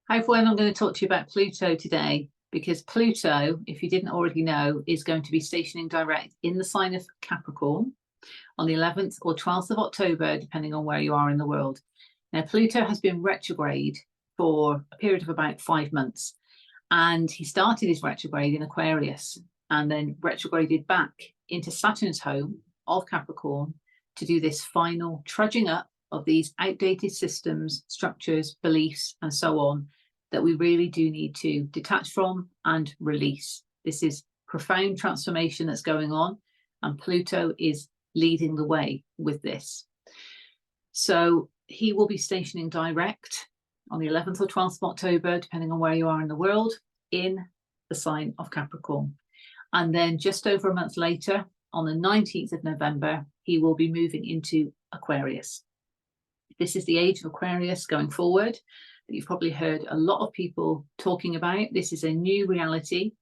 Hi everyone, I'm going to talk to you about Pluto today because Pluto, if you didn't already know, is going to be stationing direct in the sign of Capricorn on the 11th or 12th of October, depending on where you are in the world. Now, Pluto has been retrograde for a period of about 5 months, and he started his retrograde in Aquarius and then retrograded back into Saturn's home of Capricorn to do this final trudging up of these outdated systems, structures, beliefs, and so on, that we really do need to detach from and release. This is profound transformation that's going on, and Pluto is leading the way with this. So he will be stationing direct on the 11th or 12th of October, depending on where you are in the world, in the sign of Capricorn. And then just over a month later, on the 19th of November, he will be moving into Aquarius. This is the age of Aquarius going forward that you've probably heard a lot of people talking about. This is a new reality,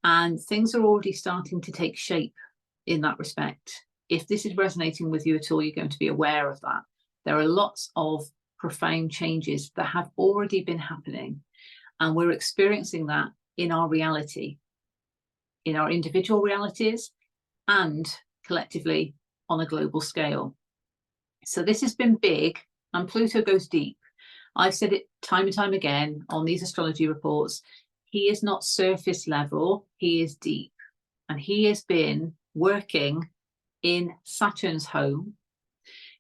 and things are already starting to take shape in that respect. If this is resonating with you at all, you're going to be aware of that. There are lots of profound changes that have already been happening, and we're experiencing that in our reality, in our individual realities, and collectively on a global scale. So this has been big, and Pluto goes deep. I've said it time and time again on these astrology reports. He is not surface level, he is deep. And he has been working in Saturn's home.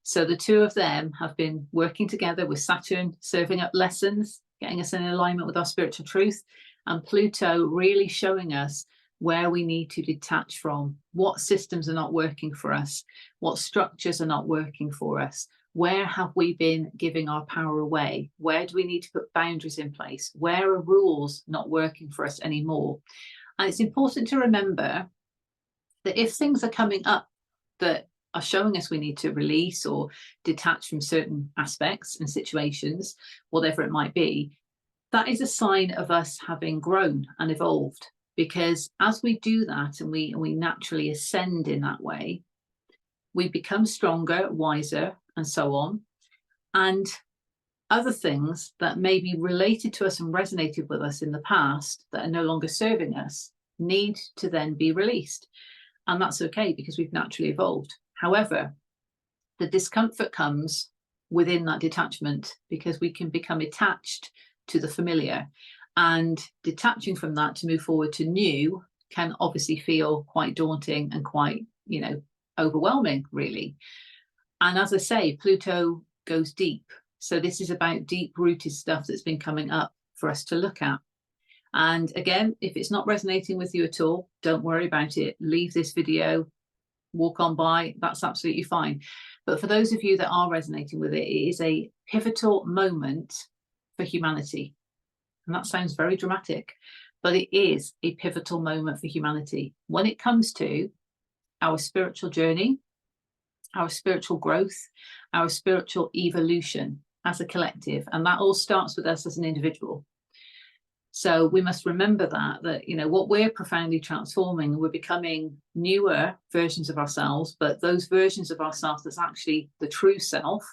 So the two of them have been working together with Saturn, serving up lessons, getting us in alignment with our spiritual truth, and Pluto really showing us where we need to detach from, what systems are not working for us, what structures are not working for us, where have we been giving our power away, where do we need to put boundaries in place, where are rules not working for us anymore. And it's important to remember that if things are coming up that are showing us we need to release or detach from certain aspects and situations, whatever it might be, that is a sign of us having grown and evolved. Because as we do that and we naturally ascend in that way, we become stronger, wiser, and so on. And other things that may be related to us and resonated with us in the past that are no longer serving us need to then be released. And that's okay because we've naturally evolved. However, the discomfort comes within that detachment because we can become attached to the familiar. And detaching from that to move forward to new can obviously feel quite daunting and quite, overwhelming, really. And as I say, Pluto goes deep. So this is about deep-rooted stuff that's been coming up for us to look at. And again, if it's not resonating with you at all, don't worry about it. Leave this video, walk on by. That's absolutely fine. But for those of you that are resonating with it, it is a pivotal moment for humanity. And that sounds very dramatic, but it is a pivotal moment for humanity when it comes to our spiritual journey, our spiritual growth, our spiritual evolution as a collective. And that all starts with us as an individual. So we must remember that what we're profoundly transforming, we're becoming newer versions of ourselves, but those versions of ourselves that's actually the true self,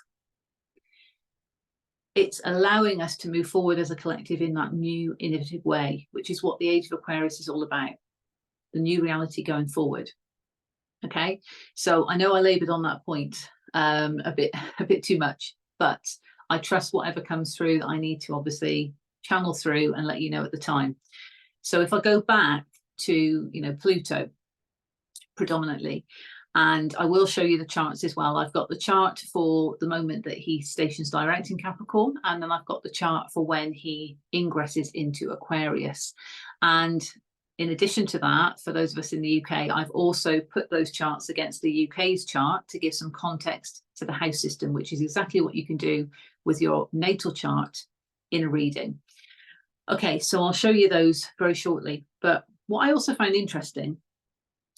it's allowing us to move forward as a collective in that new, innovative way, which is what the Age of Aquarius is all about, the new reality going forward. Okay, so I know I laboured on that point a bit too much, but I trust whatever comes through that I need to obviously channel through and let you know at the time. So if I go back to, Pluto predominantly, and I will show you the charts as well. I've got the chart for the moment that he stations direct in Capricorn, and then I've got the chart for when he ingresses into Aquarius. And in addition to that, for those of us in the UK, I've also put those charts against the UK's chart to give some context to the house system, which is exactly what you can do with your natal chart in a reading. Okay, so I'll show you those very shortly. But what I also find interesting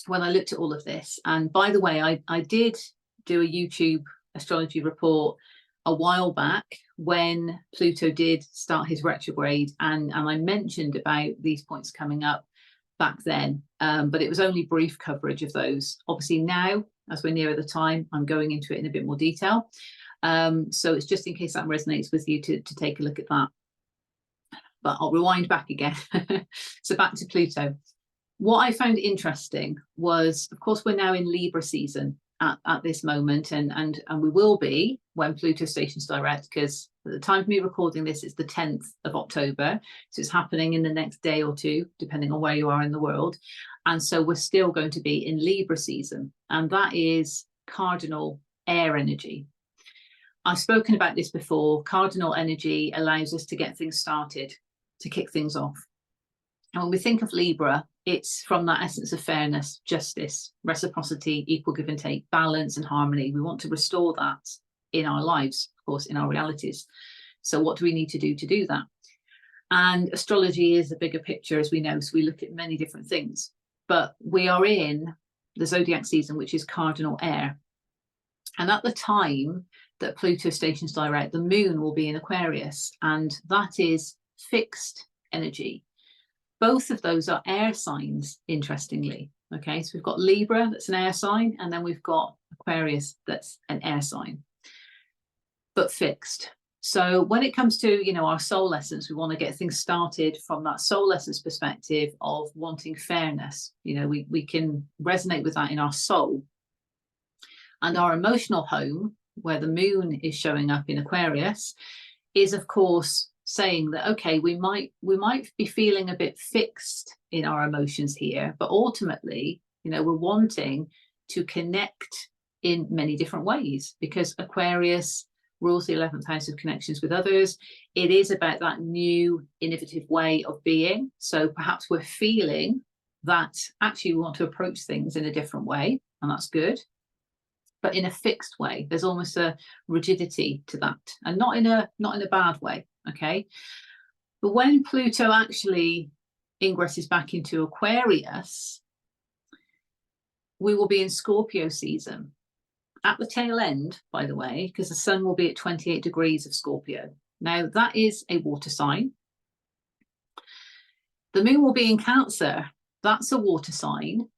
when I looked at all of this, and by the way, I did do a YouTube astrology report a while back when Pluto did start his retrograde, and I mentioned about these points coming up back then, but it was only brief coverage of those. Obviously now, as we're nearer the time, I'm going into it in a bit more detail. So it's just in case that resonates with you to take a look at that. But I'll rewind back again. So back to Pluto. What I found interesting was, of course, we're now in Libra season at this moment, and we will be when Pluto stations direct, because at the time of me recording this, it's the 10th of October. So it's happening in the next day or two, depending on where you are in the world. And so we're still going to be in Libra season, and that is cardinal air energy. I've spoken about this before. Cardinal energy allows us to get things started, to kick things off. And when we think of Libra, it's from that essence of fairness, justice, reciprocity, equal give and take, balance and harmony. We want to restore that in our lives, of course, in our realities. So what do we need to do that? And astrology is a bigger picture, as we know, so we look at many different things. But we are in the zodiac season, which is cardinal air. And at the time that Pluto stations direct, the moon will be in Aquarius, and that is fixed energy. Both of those are air signs, interestingly. Okay, so we've got Libra, that's an air sign, and then we've got Aquarius, that's an air sign, but fixed. So when it comes to, you know, our soul essence, we want to get things started from that soul essence perspective of wanting fairness. You know, we can resonate with that in our soul. And our emotional home, where the moon is showing up in Aquarius, is of course saying that, okay, we might be feeling a bit fixed in our emotions here, but ultimately, you know, we're wanting to connect in many different ways, because Aquarius rules the 11th house of connections with others. It is about that new innovative way of being. So perhaps we're feeling that actually we want to approach things in a different way, and that's good, but in a fixed way. There's almost a rigidity to that, and not in a bad way. Okay, but when Pluto actually ingresses back into Aquarius, we will be in Scorpio season at the tail end, by the way, because the sun will be at 28 degrees of Scorpio. Now that is a water sign. The moon will be in Cancer. That's a water sign.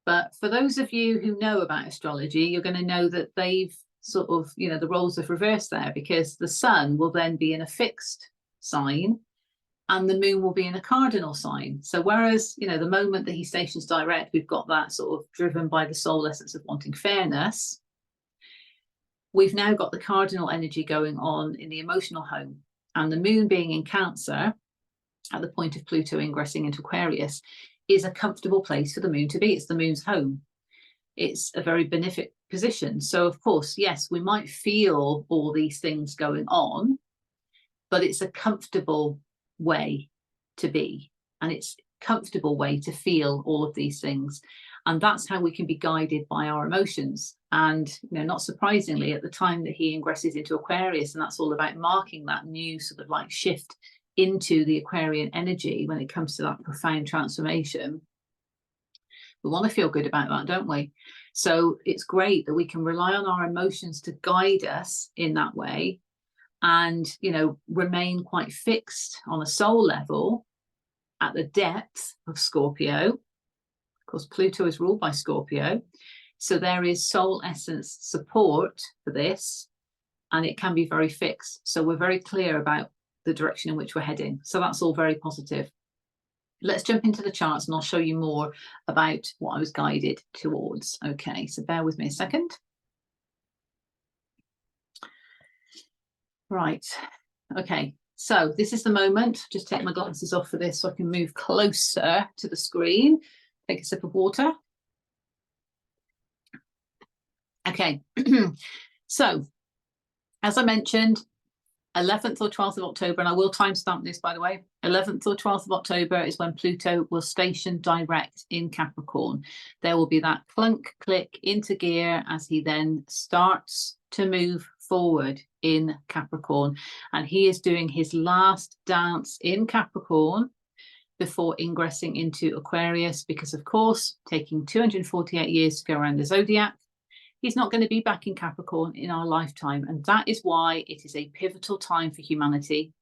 But for those of you who know about astrology, you're going to know that they've sort of, you know, the roles have reversed there, because the sun will then be in a fixed sign and the moon will be in a cardinal sign. So whereas, you know, the moment that he stations direct, we've got that sort of driven by the soul essence of wanting fairness, we've now got the cardinal energy going on in the emotional home, and the moon being in Cancer at the point of Pluto ingressing into Aquarius is a comfortable place for the moon to be. It's the moon's home. It's a very benefic position. So of course, yes, we might feel all these things going on, but it's a comfortable way to be, and it's a comfortable way to feel all of these things. And that's how we can be guided by our emotions. And, you know, not surprisingly, at the time that he ingresses into Aquarius, and that's all about marking that new sort of like shift into the Aquarian energy when it comes to that profound transformation, we want to feel good about that, don't we? So it's great that we can rely on our emotions to guide us in that way, and, you know, remain quite fixed on a soul level at the depth of Scorpio. Of course, Pluto is ruled by Scorpio, so there is soul essence support for this, and it can be very fixed. So we're very clear about the direction in which we're heading. So that's all very positive. Let's jump into the charts and I'll show you more about what I was guided towards. Okay, so bear with me a second. Right, okay, so this is the moment. Just take my glasses off for this so I can move closer to the screen. Take a sip of water. Okay, so as I mentioned, 11th or 12th of October, and I will timestamp this, by the way, 11th or 12th of October is when Pluto will station direct in Capricorn. There will be that clunk, click into gear as he then starts to move forward in Capricorn. And he is doing his last dance in Capricorn before ingressing into Aquarius, because, of course, taking 248 years to go around the zodiac, he's not going to be back in Capricorn in our lifetime. And that is why it is a pivotal time for humanity.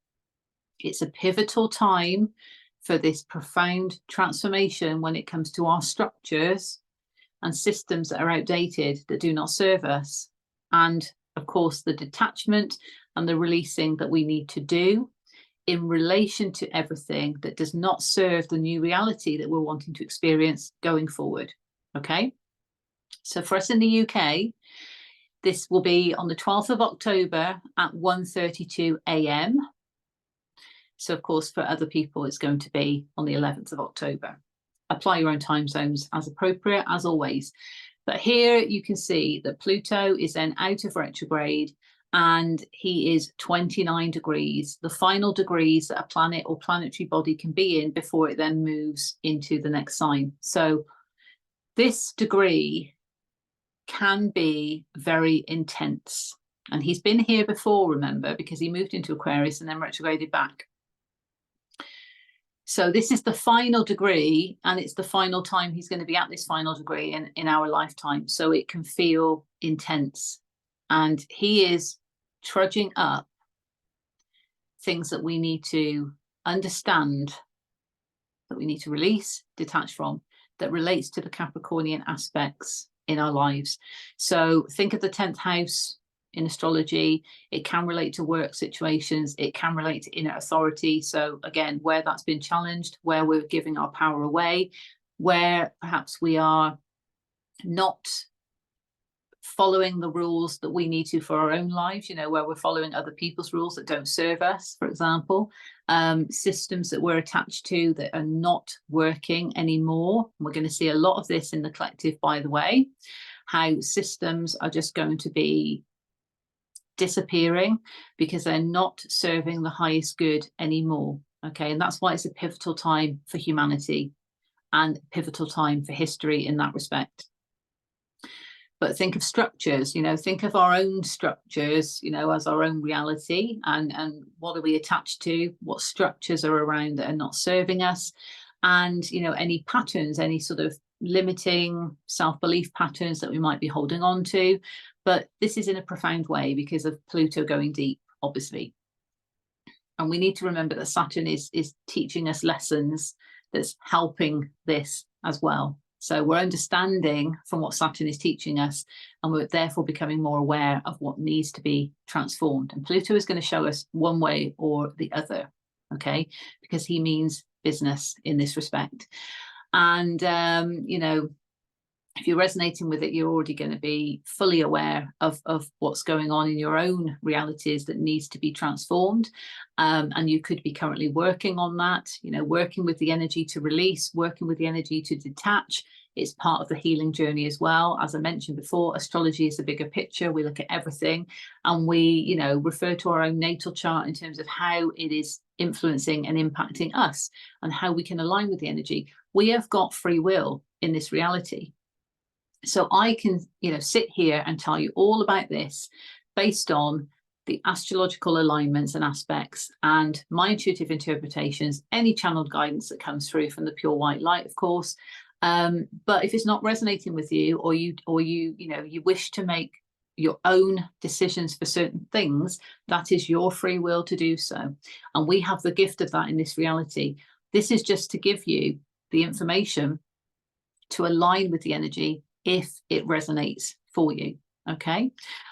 It's a pivotal time for this profound transformation when it comes to our structures and systems that are outdated, that do not serve us. And of course, the detachment and the releasing that we need to do in relation to everything that does not serve the new reality that we're wanting to experience going forward. Okay, so for us in the UK, this will be on the 12th of October at 1:32 a.m. So of course, for other people, it's going to be on the 11th of October. Apply your own time zones as appropriate, as always. But here you can see that Pluto is then out of retrograde, and he is 29 degrees, the final degrees that a planet or planetary body can be in before it then moves into the next sign. So this degree can be very intense. And he's been here before, remember, because he moved into Aquarius and then retrograded back. So this is the final degree, and it's the final time he's going to be at this final degree in our lifetime. So it can feel intense. And he is trudging up things that we need to understand, that we need to release, detach from, that relates to the Capricornian aspects in our lives. So think of the 10th house in astrology. It can relate to work situations. It can relate to inner authority. So again, where that's been challenged, where we're giving our power away, where perhaps we are not following the rules that we need to for our own lives, you know, where we're following other people's rules that don't serve us, for example, systems that we're attached to that are not working anymore. We're going to see a lot of this in the collective, by the way, how systems are just going to be disappearing because they're not serving the highest good anymore. Okay, and that's why it's a pivotal time for humanity and a pivotal time for history in that respect. But think of structures, you know, think of our own structures, you know, as our own reality, and what are we attached to? What structures are around that are not serving us? And, you know, any patterns, any sort of limiting self-belief patterns that we might be holding on to. But this is in a profound way because of Pluto going deep, obviously. And we need to remember that Saturn is teaching us lessons that's helping this as well. So we're understanding from what Saturn is teaching us, and we're therefore becoming more aware of what needs to be transformed. And Pluto is going to show us one way or the other, okay, because he means business in this respect. And, you know, if you're resonating with it, you're already going to be fully aware of what's going on in your own realities that needs to be transformed. And you could be currently working on that, you know, working with the energy to release, working with the energy to detach. It's part of the healing journey as well. As I mentioned before, astrology is a bigger picture. We look at everything, and we, you know, refer to our own natal chart in terms of how it is influencing and impacting us and how we can align with the energy. We have got free will in this reality. So I can, you know, sit here and tell you all about this based on the astrological alignments and aspects and my intuitive interpretations, any channeled guidance that comes through from the pure white light, of course. But if it's not resonating with you, or you know, you wish to make your own decisions for certain things, that is your free will to do so. And we have the gift of that in this reality. This is just to give you the information to align with the energy if it resonates for you. Okay,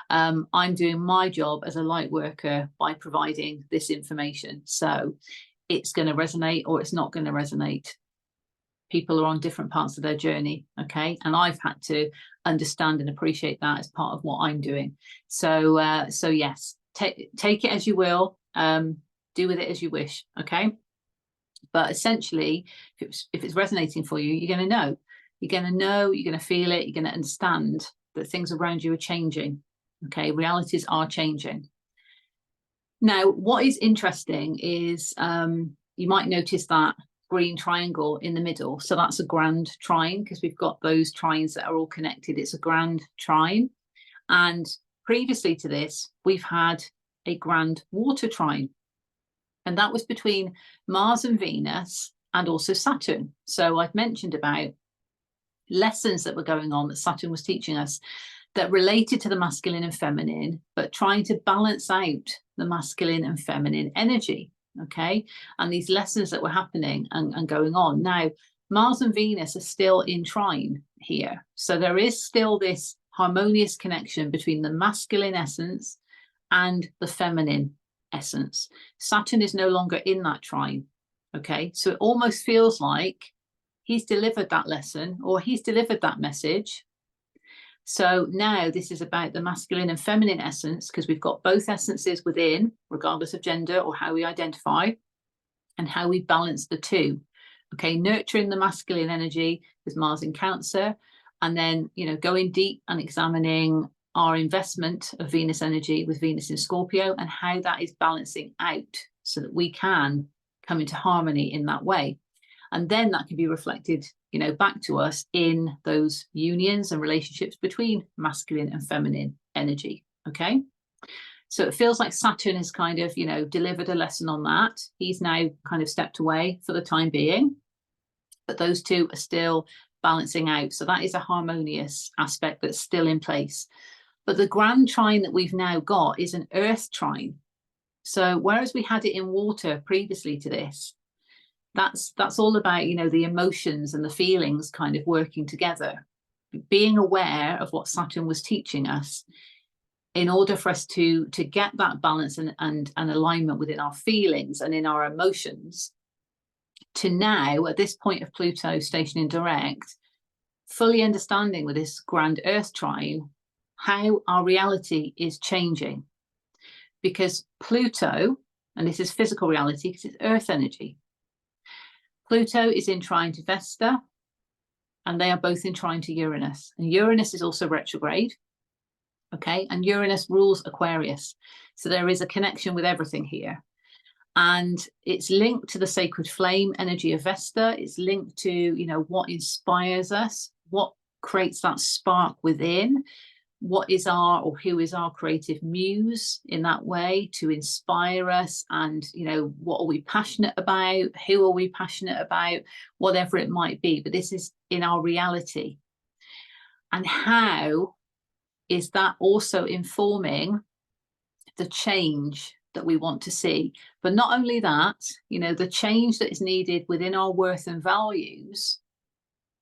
I'm doing my job as a light worker by providing this information. So it's going to resonate or it's not going to resonate. People are on different parts of their journey. Okay, and I've had to understand and appreciate that as part of what I'm doing. So so yes, take it as you will, do with it as you wish. Okay, but essentially, if it's resonating for you, you're going to know. You're going to know, you're going to feel it, you're going to understand that things around you are changing. Okay, realities are changing. Now, what is interesting is you might notice that green triangle in the middle. So that's a grand trine, because we've got those trines that are all connected. It's a grand trine. And previously to this, we've had a grand water trine. And that was between Mars and Venus and also Saturn. So I've mentioned about lessons that were going on that Saturn was teaching us that related to the masculine and feminine, but trying to balance out the masculine and feminine energy. Okay, and these lessons that were happening and going on. Now, Mars and Venus are still in trine here. So there is still this harmonious connection between the masculine essence and the feminine essence. Saturn is no longer in that trine. Okay, so it almost feels like he's delivered that lesson, or he's delivered that message. So now this is about the masculine and feminine essence, because we've got both essences within, regardless of gender or how we identify, and how we balance the two. Okay, nurturing the masculine energy with Mars in Cancer, and then, you know, going deep and examining our investment of Venus energy with Venus in Scorpio, and how that is balancing out so that we can come into harmony in that way. And then that can be reflected, you know, back to us in those unions and relationships between masculine and feminine energy. Okay. So it feels like Saturn has kind of, you know, delivered a lesson on that. He's now kind of stepped away for the time being, but those two are still balancing out. So that is a harmonious aspect that's still in place. But the grand trine that we've now got is an earth trine. So whereas we had it in water previously to this, that's all about, you know, the emotions and the feelings kind of working together, being aware of what Saturn was teaching us, in order for us to get that balance and alignment within our feelings and in our emotions, to now, at this point of Pluto stationing direct, fully understanding with this grand Earth trine, how our reality is changing. Because Pluto, and this is physical reality because it's Earth energy, Pluto is in trine to Vesta, and they are both in trine to Uranus. And Uranus is also retrograde. Okay, and Uranus rules Aquarius. So there is a connection with everything here. And it's linked to the sacred flame energy of Vesta. It's linked to, you know, what inspires us, what creates that spark within, what is our, or who is our creative muse in that way to inspire us. And, you know, what are we passionate about? Who are we passionate about? Whatever it might be. But this is in our reality. And how is that also informing the change that we want to see? But not only that, you know, the change that is needed within our worth and values,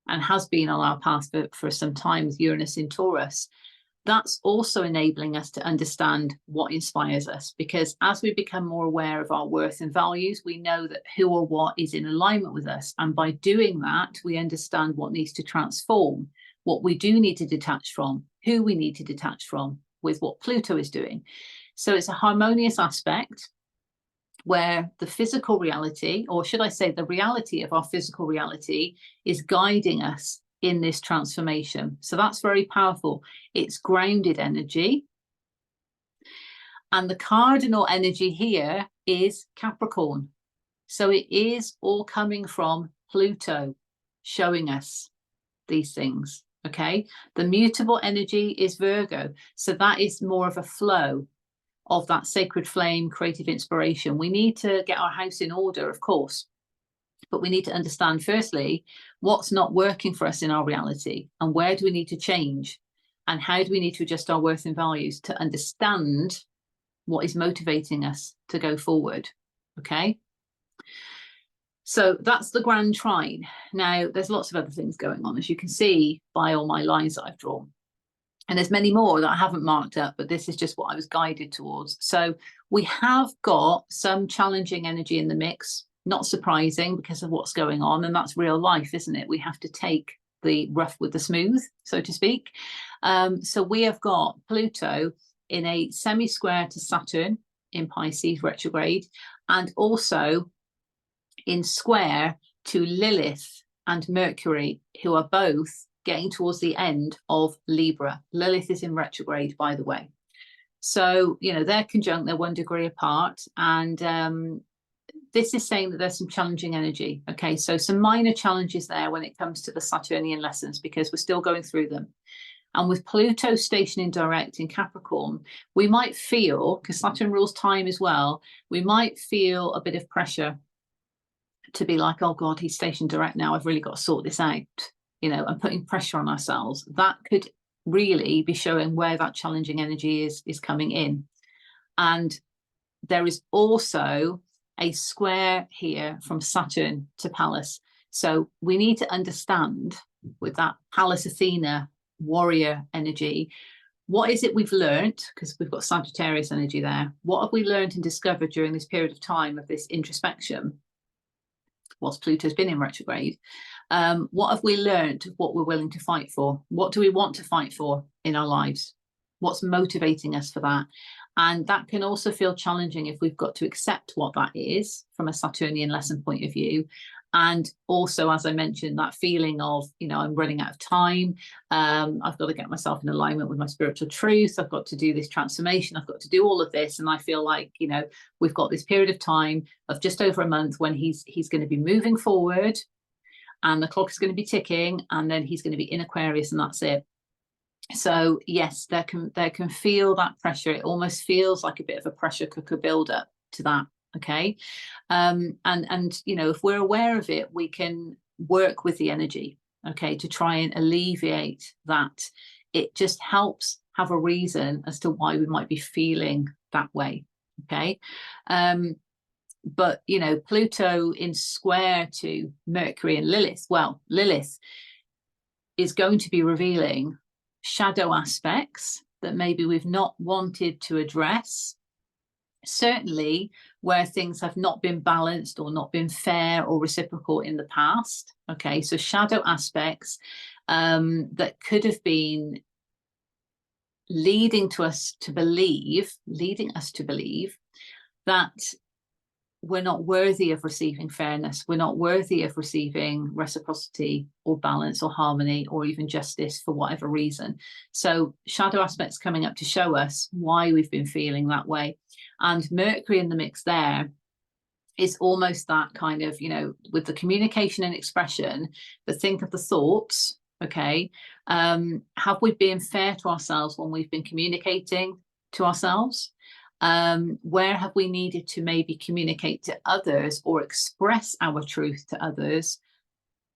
and has been on our path for some time with Uranus in Taurus, that's also enabling us to understand what inspires us. Because as we become more aware of our worth and values, we know that who or what is in alignment with us. And by doing that, we understand what needs to transform, what we do need to detach from, who we need to detach from with what Pluto is doing. So it's a harmonious aspect where the physical reality, or should I say the reality of our physical reality, is guiding us in this transformation. So that's very powerful. It's grounded energy. And the cardinal energy here is Capricorn. So it is all coming from Pluto, showing us these things. Okay, the mutable energy is Virgo. So that is more of a flow of that sacred flame, creative inspiration. We need to get our house in order, of course, but we need to understand, firstly, what's not working for us in our reality, and where do we need to change, and how do we need to adjust our worth and values to understand what is motivating us to go forward. Okay. So that's the grand trine. Now, there's lots of other things going on, as you can see by all my lines that I've drawn. And there's many more that I haven't marked up, but this is just what I was guided towards. So we have got some challenging energy in the mix, not surprising because of what's going on. And that's real life, isn't it? We have to take the rough with the smooth, so to speak. So we have got Pluto in a semi-square to Saturn in Pisces retrograde, and also in square to Lilith and Mercury, who are both getting towards the end of Libra. Lilith is in retrograde, by the way. So, you know, they're conjunct, they're 1 degree apart. And this is saying that there's some challenging energy. Okay, so some minor challenges there when it comes to the Saturnian lessons, because we're still going through them. And with Pluto stationing direct in Capricorn, we might feel, because Saturn rules time as well, we might feel a bit of pressure to be like, oh God, he's stationed direct now, I've really got to sort this out, you know, and putting pressure on ourselves. That could really be showing where that challenging energy is coming in. And there is also a square here from Saturn to Pallas. So we need to understand with that Pallas Athena warrior energy, What is it we've learned? Because we've got Sagittarius energy there. What have we learned and discovered during this period of time of this introspection, whilst Pluto's been in retrograde? What have we learned of what we're willing to fight for? What do we want to fight for in our lives? What's motivating us for that? And that can also feel challenging if we've got to accept what that is from a Saturnian lesson point of view. And also, as I mentioned, that feeling of, you know, I'm running out of time. I've got to get myself in alignment with my spiritual truth. I've got to do this transformation. I've got to do all of this. And I feel like, you know, we've got this period of time of just over a month when he's going to be moving forward and the clock is going to be ticking, and then he's going to be in Aquarius, and that's it. So yes, there can feel that pressure. It almost feels like a bit of a pressure cooker build up to that. Okay. And you know, if we're aware of it, we can work with the energy, okay, to try and alleviate that. It just helps have a reason as to why we might be feeling that way. Okay. But you know, Pluto in square to Mercury and Lilith, well, Lilith is going to be revealing shadow aspects that maybe we've not wanted to address, certainly where things have not been balanced or not been fair or reciprocal in the past. Okay, so shadow aspects that could have been leading us to believe that we're not worthy of receiving fairness, we're not worthy of receiving reciprocity or balance or harmony or even justice for whatever reason. So shadow aspects coming up to show us why we've been feeling that way. And Mercury in the mix there is almost that kind of, you know, with the communication and expression, but think of the thoughts, okay? Have we been fair to ourselves when we've been communicating to ourselves? Where have we needed to maybe communicate to others or express our truth to others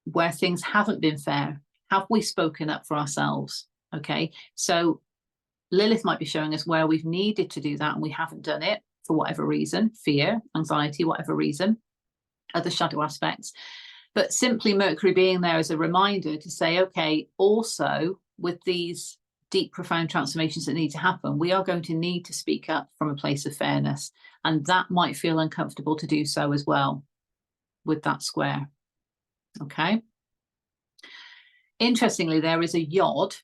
where things haven't been fair? Have we spoken up for ourselves? Okay, so Lilith might be showing us where we've needed to do that and we haven't done it for whatever reason, fear, anxiety, whatever reason, other shadow aspects. But simply Mercury being there as a reminder to say, okay, also with these deep, profound transformations that need to happen, we are going to need to speak up from a place of fairness. And that might feel uncomfortable to do so as well with that square. Okay. Interestingly, there is a yod,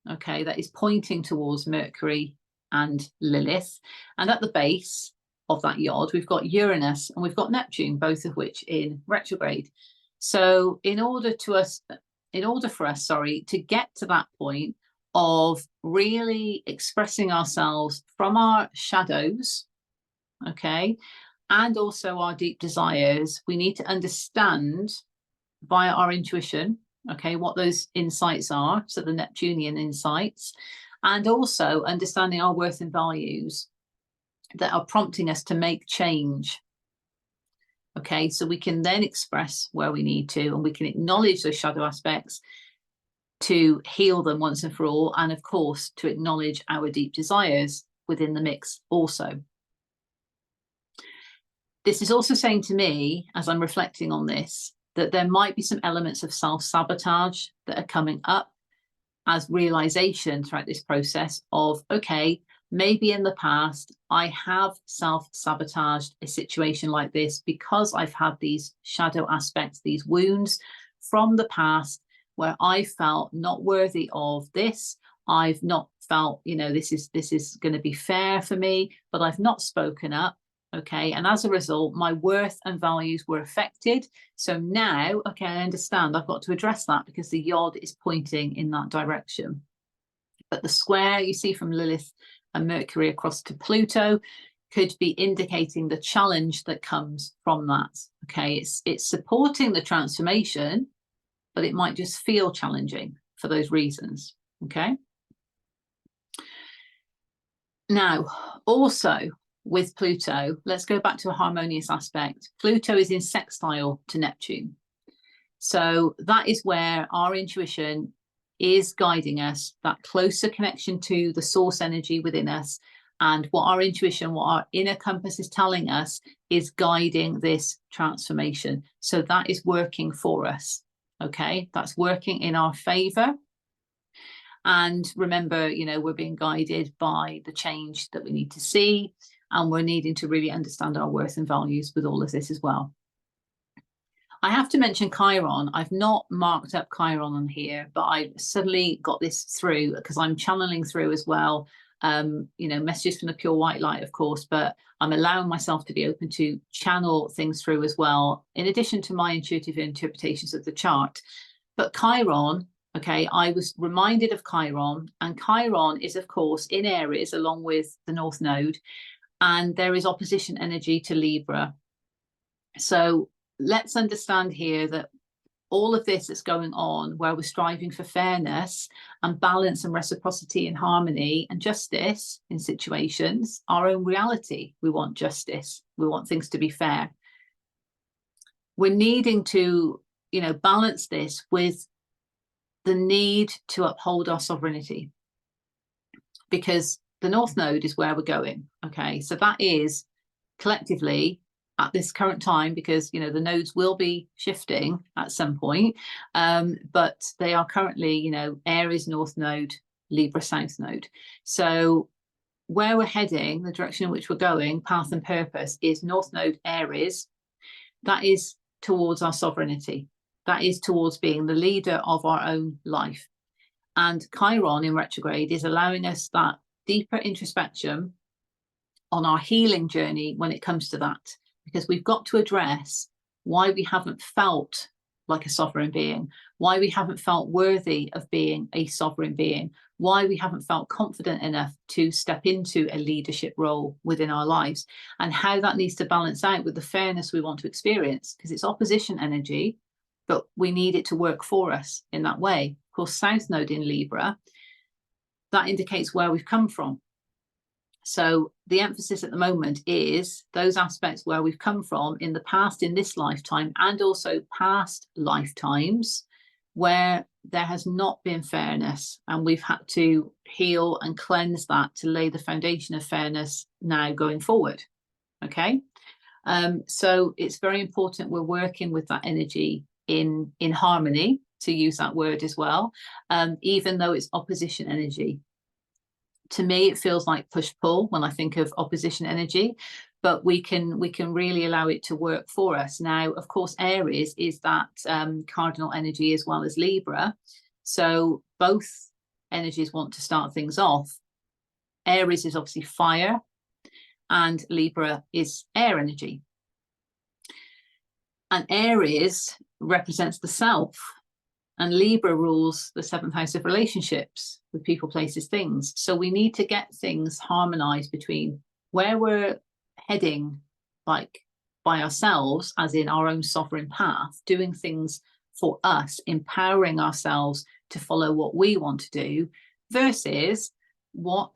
okay, that is pointing towards Mercury and Lilith. And at the base of that yod, we've got Uranus and we've got Neptune, both of which in retrograde. So in order for us, to get to that point of really expressing ourselves from our shadows, okay, and also our deep desires, we need to understand via our intuition, okay, what those insights are, so the Neptunian insights, and also understanding our worth and values that are prompting us to make change. Okay, so we can then express where we need to, and we can acknowledge those shadow aspects to heal them once and for all, and of course to acknowledge our deep desires within the mix also. This is also saying to me, as I'm reflecting on this, that there might be some elements of self-sabotage that are coming up as realization throughout this process of, okay, maybe in the past I have self-sabotaged a situation like this because I've had these shadow aspects, these wounds from the past where I felt not worthy of this. I've not felt, you know, this is going to be fair for me, but I've not spoken up. Okay, and as a result, my worth and values were affected. So now, okay, I understand I've got to address that because the yod is pointing in that direction. But the square you see from Lilith and Mercury across to Pluto could be indicating the challenge that comes from that. Okay, it's supporting the transformation, but it might just feel challenging for those reasons. Okay. Now, also with Pluto, let's go back to a harmonious aspect. Pluto is in sextile to Neptune. So that is where our intuition is guiding us, that closer connection to the source energy within us, and what our intuition, what our inner compass is telling us is guiding this transformation. So that is working for us. Okay, that's working in our favor. And remember, you know, we're being guided by the change that we need to see, and we're needing to really understand our worth and values with all of this as well. I have to mention Chiron. I've not marked up Chiron on here, but I suddenly got this through because I'm channeling through as well. You know, messages from the pure white light, of course, but I'm allowing myself to be open to channel things through as well, in addition to my intuitive interpretations of the chart. But Chiron, okay, I was reminded of Chiron, and Chiron is, of course, in Aries along with the North Node, and there is opposition energy to Libra. So let's understand here that all of this that's going on, where we're striving for fairness and balance and reciprocity and harmony and justice in situations, our own reality. We want justice. We want things to be fair. We're needing to, you know, balance this with the need to uphold our sovereignty, because the North Node is where we're going. Okay, so that is collectively at this current time, because, you know, the nodes will be shifting at some point, but they are currently, you know, Aries North Node, Libra South Node. So where we're heading, the direction in which we're going, path and purpose, is North Node Aries. That is towards our sovereignty. That is towards being the leader of our own life. And Chiron in retrograde is allowing us that deeper introspection on our healing journey when it comes to that, because we've got to address why we haven't felt like a sovereign being, why we haven't felt worthy of being a sovereign being, why we haven't felt confident enough to step into a leadership role within our lives, and how that needs to balance out with the fairness we want to experience, because it's opposition energy, but we need it to work for us in that way. Of course, South Node in Libra, that indicates where we've come from. So the emphasis at the moment is those aspects where we've come from in the past, in this lifetime, and also past lifetimes where there has not been fairness, and we've had to heal and cleanse that to lay the foundation of fairness now going forward. Okay, so it's very important we're working with that energy in harmony, to use that word as well, even though it's opposition energy. To me, it feels like push-pull when I think of opposition energy, but we can really allow it to work for us. Now, of course, Aries is that cardinal energy as well as Libra. So both energies want to start things off. Aries is obviously fire, and Libra is air energy. And Aries represents the self, and Libra rules the 7th house of relationships with people, places, things. So we need to get things harmonized between where we're heading, like by ourselves, as in our own sovereign path, doing things for us, empowering ourselves to follow what we want to do, versus what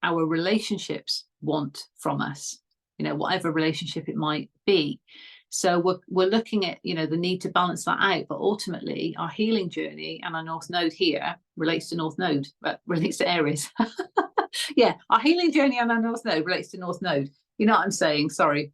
our relationships want from us, you know, whatever relationship it might be. So we're looking at, you know, the need to balance that out, but ultimately our healing journey, and our North Node here relates to North Node, but relates to Aries. Yeah, our healing journey on our North Node relates to North Node. You know what I'm saying? Sorry.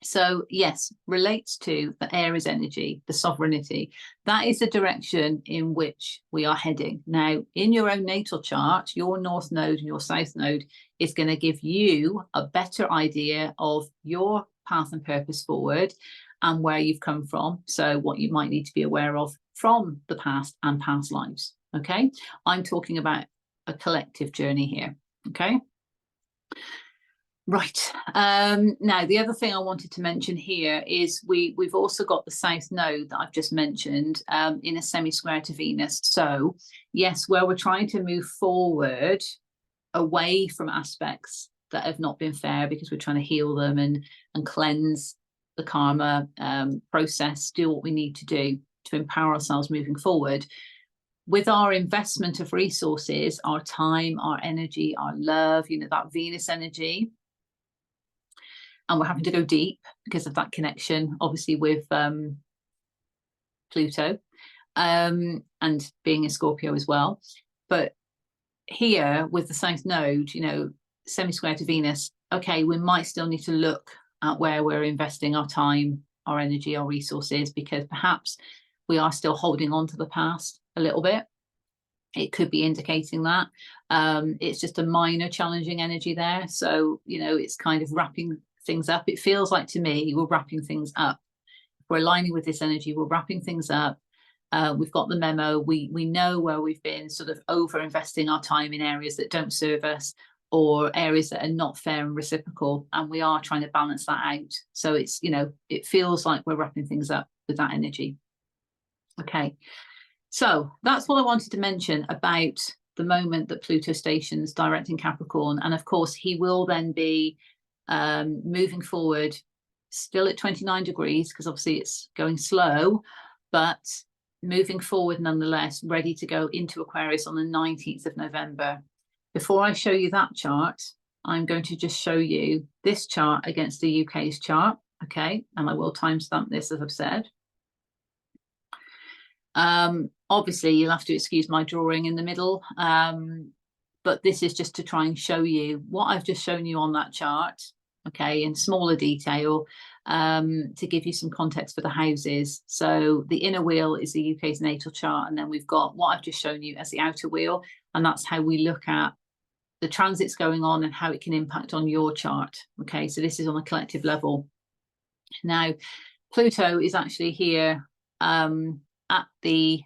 So yes, relates to the Aries energy, the sovereignty. That is the direction in which we are heading. Now, in your own natal chart, your North Node and your South Node is going to give you a better idea of your path and purpose forward and where you've come from. So what you might need to be aware of from the past and past lives. Okay, I'm talking about a collective journey here. Okay. Right. Now, the other thing I wanted to mention here is we've also got the South Node that I've just mentioned in a semi-square to Venus. So yes, where we're trying to move forward away from aspects that have not been fair, because we're trying to heal them and cleanse the karma process, do what we need to do to empower ourselves moving forward. With our investment of resources, our time, our energy, our love, you know, that Venus energy, and we're having to go deep because of that connection, obviously, with Pluto and being in Scorpio as well. But here with the South Node, you know, semi-square to Venus, okay, we might still need to look at where we're investing our time, our energy, our resources, because perhaps we are still holding on to the past a little bit. it could be indicating that. It's just a minor challenging energy there. So, you know, it's kind of wrapping things up. It feels like to me, we're wrapping things up. We're aligning with this energy, we're wrapping things up. We've got the memo. We know where we've been sort of over investing our time in areas that don't serve us, or areas that are not fair and reciprocal, and we are trying to balance that out. So it's, you know, it feels like we're wrapping things up with that energy. Okay, so that's what I wanted to mention about the moment that Pluto stations direct in Capricorn. And of course, he will then be moving forward still at 29 degrees, because obviously it's going slow, but moving forward nonetheless, ready to go into Aquarius on the 19th of November. Before I show you that chart, I'm going to just show you this chart against the UK's chart, okay? And I will timestamp this, as I've said. Obviously, you'll have to excuse my drawing in the middle, but this is just to try and show you what I've just shown you on that chart, okay, in smaller detail, to give you some context for the houses. So the inner wheel is the UK's natal chart, and then we've got what I've just shown you as the outer wheel, and that's how we look at the transits going on and how it can impact on your chart. Okay, so this is on a collective level. Now, Pluto is actually here at the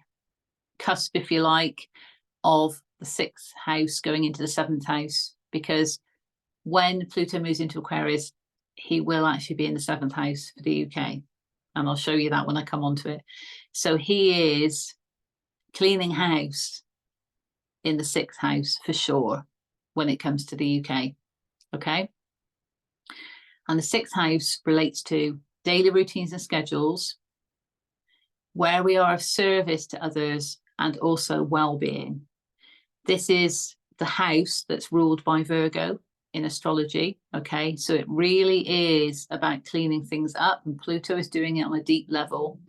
cusp, if you like, of the 6th house going into the 7th house, because when Pluto moves into Aquarius, he will actually be in the 7th house for the UK. And I'll show you that when I come onto it. So he is cleaning house in the 6th house for sure when it comes to the UK. Okay. And the 6th house relates to daily routines and schedules, where we are of service to others, and also well-being. This is the house that's ruled by Virgo in astrology. Okay, so it really is about cleaning things up, and Pluto is doing it on a deep level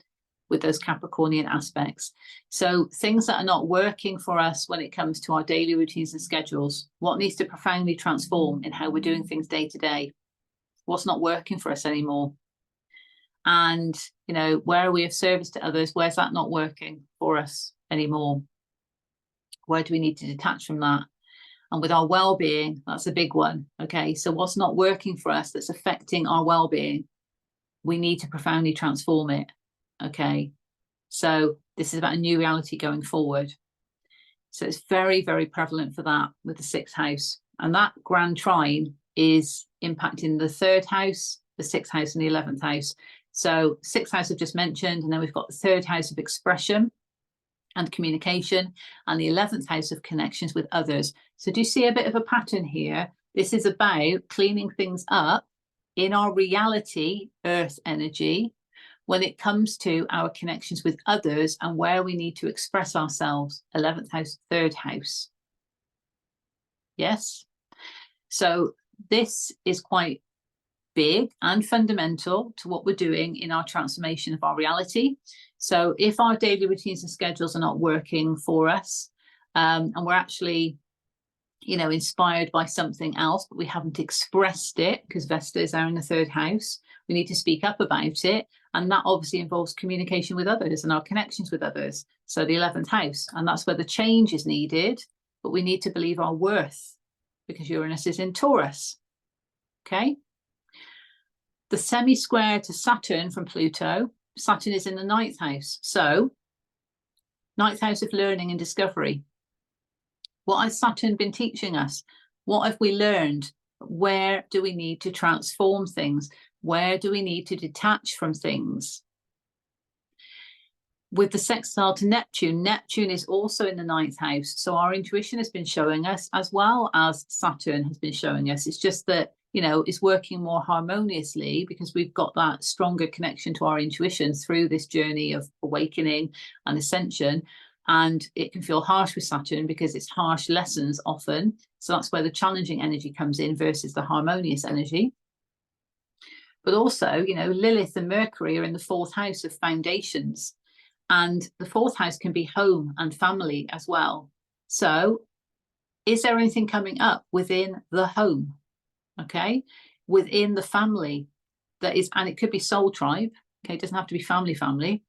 with those Capricornian aspects. So things that are not working for us when it comes to our daily routines and schedules, what needs to profoundly transform in how we're doing things day to day, what's not working for us anymore. And, you know, where are we of service to others? Where's that not working for us anymore? Where do we need to detach from that? And with our well-being, that's a big one. Okay, so what's not working for us that's affecting our well-being, we need to profoundly transform it. Okay, so this is about a new reality going forward. So it's very, very prevalent for that with the 6th house. And that Grand Trine is impacting the 3rd house, the 6th house, and the 11th house. So 6th house I've just mentioned, and then we've got the 3rd house of expression and communication, and the 11th house of connections with others. So do you see a bit of a pattern here? This is about cleaning things up in our reality, earth energy, when it comes to our connections with others and where we need to express ourselves. 11th house, 3rd house. Yes. So this is quite big and fundamental to what we're doing in our transformation of our reality. So if our daily routines and schedules are not working for us, and we're actually, you know, inspired by something else, but we haven't expressed it because Vesta is there in the 3rd house, we need to speak up about it. And that obviously involves communication with others and our connections with others. So the 11th house, and that's where the change is needed, but we need to believe our worth because Uranus is in Taurus. Okay. The semi-square to Saturn from Pluto, Saturn is in the 9th house. So 9th house of learning and discovery. What has Saturn been teaching us? What have we learned? Where do we need to transform things? Where do we need to detach from things? With the sextile to Neptune, Neptune is also in the 9th house. So our intuition has been showing us, as well as Saturn has been showing us. It's just that, you know, it's working more harmoniously because we've got that stronger connection to our intuition through this journey of awakening and ascension. And it can feel harsh with Saturn because it's harsh lessons often. So that's where the challenging energy comes in versus the harmonious energy. But also, you know, Lilith and Mercury are in the 4th house of foundations. And the 4th house can be home and family as well. So is there anything coming up within the home? Okay, within the family that is, and it could be soul tribe. Okay, it doesn't have to be family,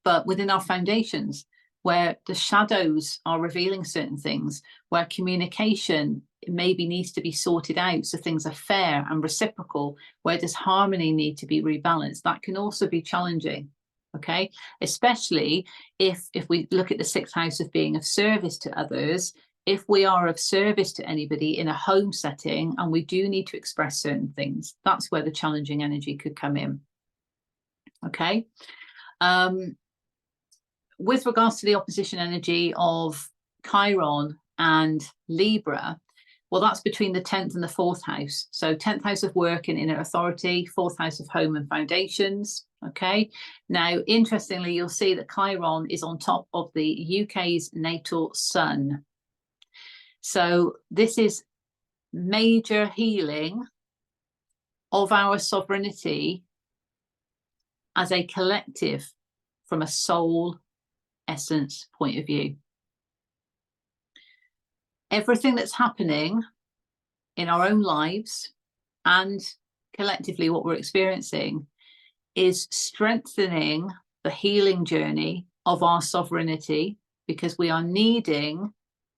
but within our foundations, where the shadows are revealing certain things, where communication maybe needs to be sorted out so things are fair and reciprocal, where does harmony need to be rebalanced? That can also be challenging, okay? Especially if we look at the 6th house of being of service to others. If we are of service to anybody in a home setting and we do need to express certain things, that's where the challenging energy could come in, okay? With regards to the opposition energy of Chiron and Libra, well, that's between the 10th and the 4th house. So 10th house of work and inner authority, 4th house of home and foundations. Okay. Now, interestingly, you'll see that Chiron is on top of the UK's natal sun. So this is major healing of our sovereignty as a collective from a soul essence point of view. Everything that's happening in our own lives and collectively what we're experiencing is strengthening the healing journey of our sovereignty, because we are needing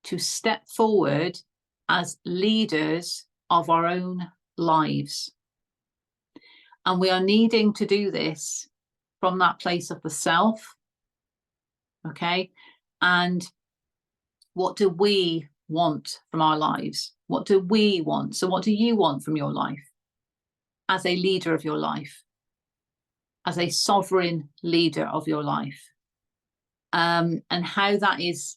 to step forward as leaders of our own lives. And we are needing to do this from that place of the self, okay? And what do we want from our lives? What do we want? So what do you want from your life as a leader of your life, as a sovereign leader of your life? And how that is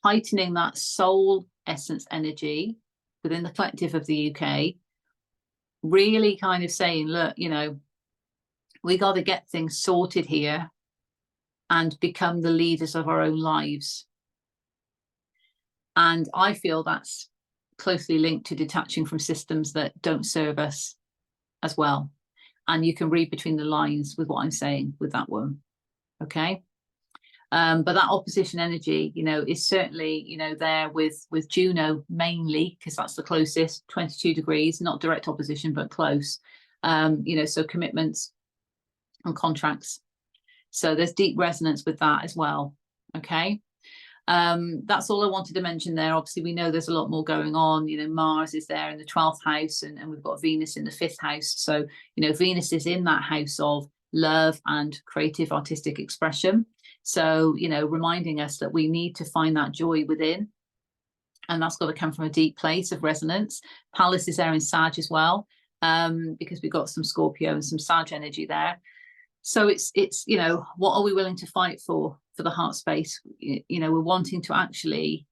heightening that soul essence energy within the collective of the UK, really kind of saying, look, you know, we got to get things sorted here and become the leaders of our own lives. And I feel that's closely linked to detaching from systems that don't serve us as well. And you can read between the lines with what I'm saying with that one. Okay. But that opposition energy, you know, is certainly, you know, there with Juno mainly, because that's the closest, 22 degrees, not direct opposition, but close. You know, so commitments and contracts. So there's deep resonance with that as well. Okay. That's all I wanted to mention there. Obviously, we know there's a lot more going on. You know, Mars is there in the 12th house, and we've got Venus in the 5th house. So, you know, Venus is in that house of love and creative artistic expression. So, you know, reminding us that we need to find that joy within. And that's got to come from a deep place of resonance. Pallas is there in Sag as well, because we've got some Scorpio and some Sag energy there. So it's you know, what are we willing to fight for the heart space? You know, we're wanting to actually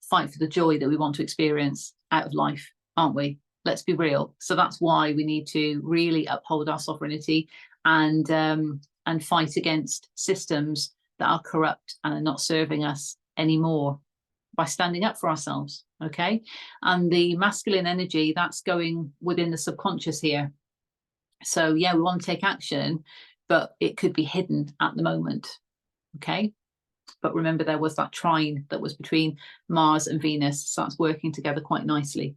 fight for the joy that we want to experience out of life, aren't we? Let's be real. So that's why we need to really uphold our sovereignty and fight against systems that are corrupt and are not serving us anymore by standing up for ourselves. Okay. And the masculine energy, that's going within the subconscious here. So yeah, we want to take action, but it could be hidden at the moment. Okay. But remember, there was that trine that was between Mars and Venus. So that's working together quite nicely.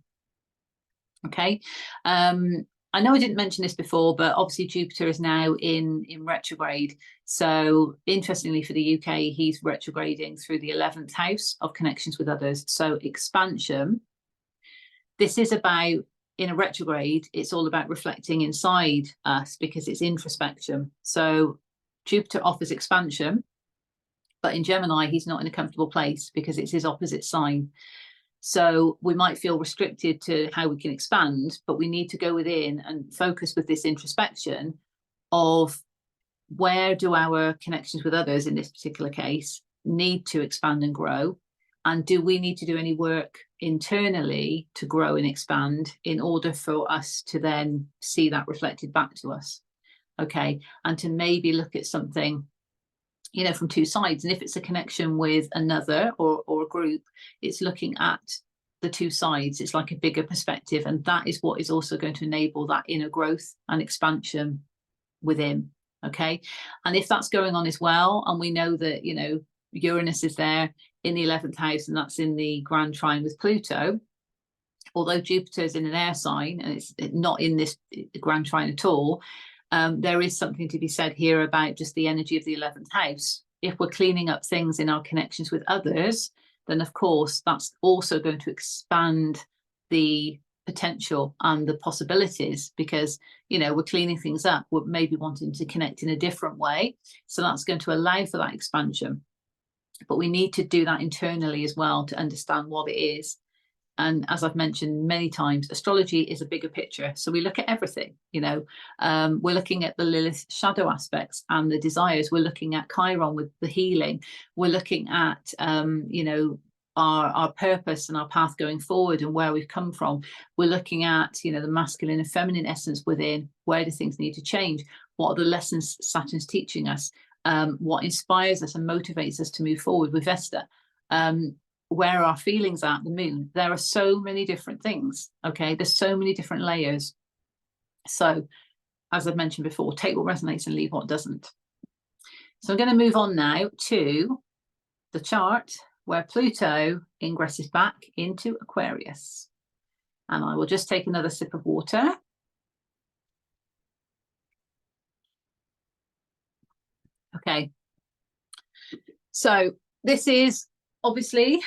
Okay. I know I didn't mention this before, but obviously Jupiter is now in retrograde. So interestingly for the UK, he's retrograding through the 11th house of connections with others. So expansion. This is about, in a retrograde, it's all about reflecting inside us because it's introspection. So Jupiter offers expansion, but in Gemini, he's not in a comfortable place because it's his opposite sign. So we might feel restricted to how we can expand, but we need to go within and focus with this introspection of where do our connections with others, in this particular case, need to expand and grow? And do we need to do any work internally to grow and expand in order for us to then see that reflected back to us? Okay. And to maybe look at something, you know, from two sides. And if it's a connection with another or a group, it's looking at the two sides. It's like a bigger perspective. And that is what is also going to enable that inner growth and expansion within. Okay. And if that's going on as well, and we know that, you know, Uranus is there in the 11th house, and that's in the Grand Trine with Pluto, although Jupiter is in an air sign and it's not in this Grand Trine at all, there is something to be said here about just the energy of the 11th house. if we're cleaning up things in our connections with others, then of course that's also going to expand the potential and the possibilities, because, you know, we're cleaning things up, we're maybe wanting to connect in a different way. So that's going to allow for that expansion. But we need to do that internally as well to understand what it is. And as I've mentioned many times, astrology is a bigger picture. So we look at everything, you know, we're looking at the Lilith shadow aspects and the desires. We're looking at Chiron with the healing. We're looking at, you know, our purpose and our path going forward and where we've come from. We're looking at, you know, the masculine and feminine essence within. Where do things need to change? What are the lessons Saturn's teaching us? What inspires us and motivates us to move forward with Vesta? Where our feelings at the moon. There are so many different things. Okay, there's so many different layers. So as I've mentioned before, take what resonates and leave what doesn't. So I'm going to move on now to the chart where Pluto ingresses back into Aquarius. And I will just take another sip of water. Okay, so this is obviously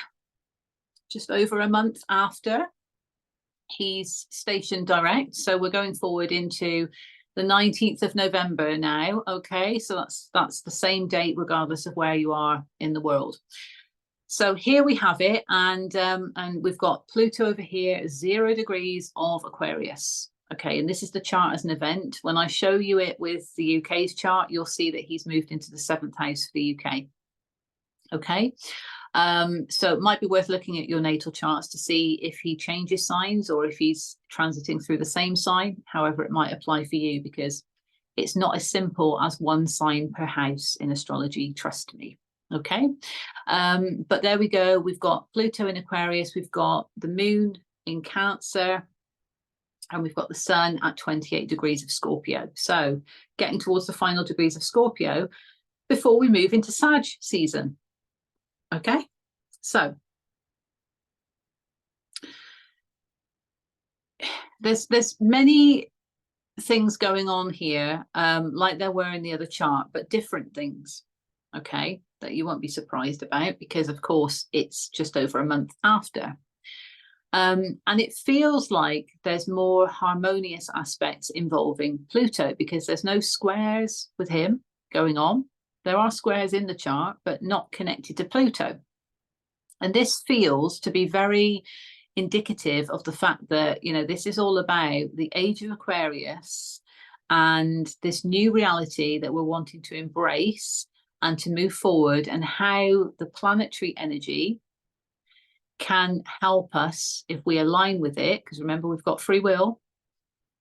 just over a month after he's stationed direct. So we're going forward into the 19th of November now. Okay, so that's the same date regardless of where you are in the world. So here we have it, and we've got Pluto over here, 0 degrees of Aquarius. Okay, and this is the chart as an event. When I show you it with the UK's chart, you'll see that he's moved into the 7th house for the UK. Okay, so it might be worth looking at your natal charts to see if he changes signs or if he's transiting through the same sign, however it might apply for you, because it's not as simple as one sign per house in astrology, trust me. Okay, but there we go. We've got Pluto in Aquarius, we've got the moon in Cancer, and we've got the sun at 28 degrees of Scorpio. So getting towards the final degrees of Scorpio before we move into Sag season. Okay, so there's many things going on here, like there were in the other chart, but different things, okay, that you won't be surprised about, because of course it's just over a month after. And it feels like there's more harmonious aspects involving Pluto, because there's no squares with him going on. There are squares in the chart, but not connected to Pluto. And this feels to be very indicative of the fact that, you know, this is all about the age of Aquarius and this new reality that we're wanting to embrace and to move forward, and how the planetary energy can help us if we align with it, because remember, we've got free will,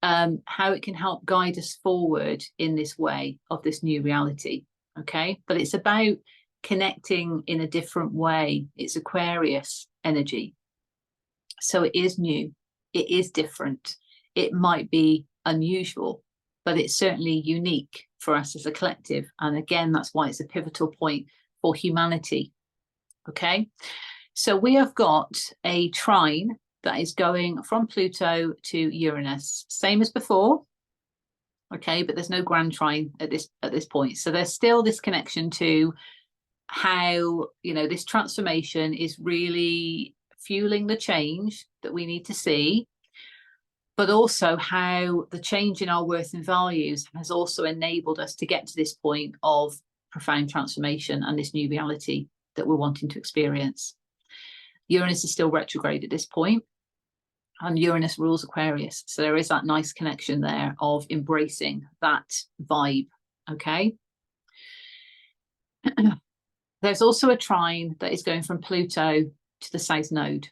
how it can help guide us forward in this way of this new reality. Okay, but it's about connecting in a different way. It's Aquarius energy, so it is new, it is different, it might be unusual, but it's certainly unique for us as a collective. And again, that's why it's a pivotal point for humanity. Okay, so we have got a trine that is going from Pluto to Uranus, same as before. Okay, but there's no grand trine at this point. So there's still this connection to how, you know, this transformation is really fueling the change that we need to see, but also how the change in our worth and values has also enabled us to get to this point of profound transformation and this new reality that we're wanting to experience. Uranus is still retrograde at this point, and Uranus rules Aquarius. So there is that nice connection there of embracing that vibe, okay? There's also a trine that is going from Pluto to the South Node.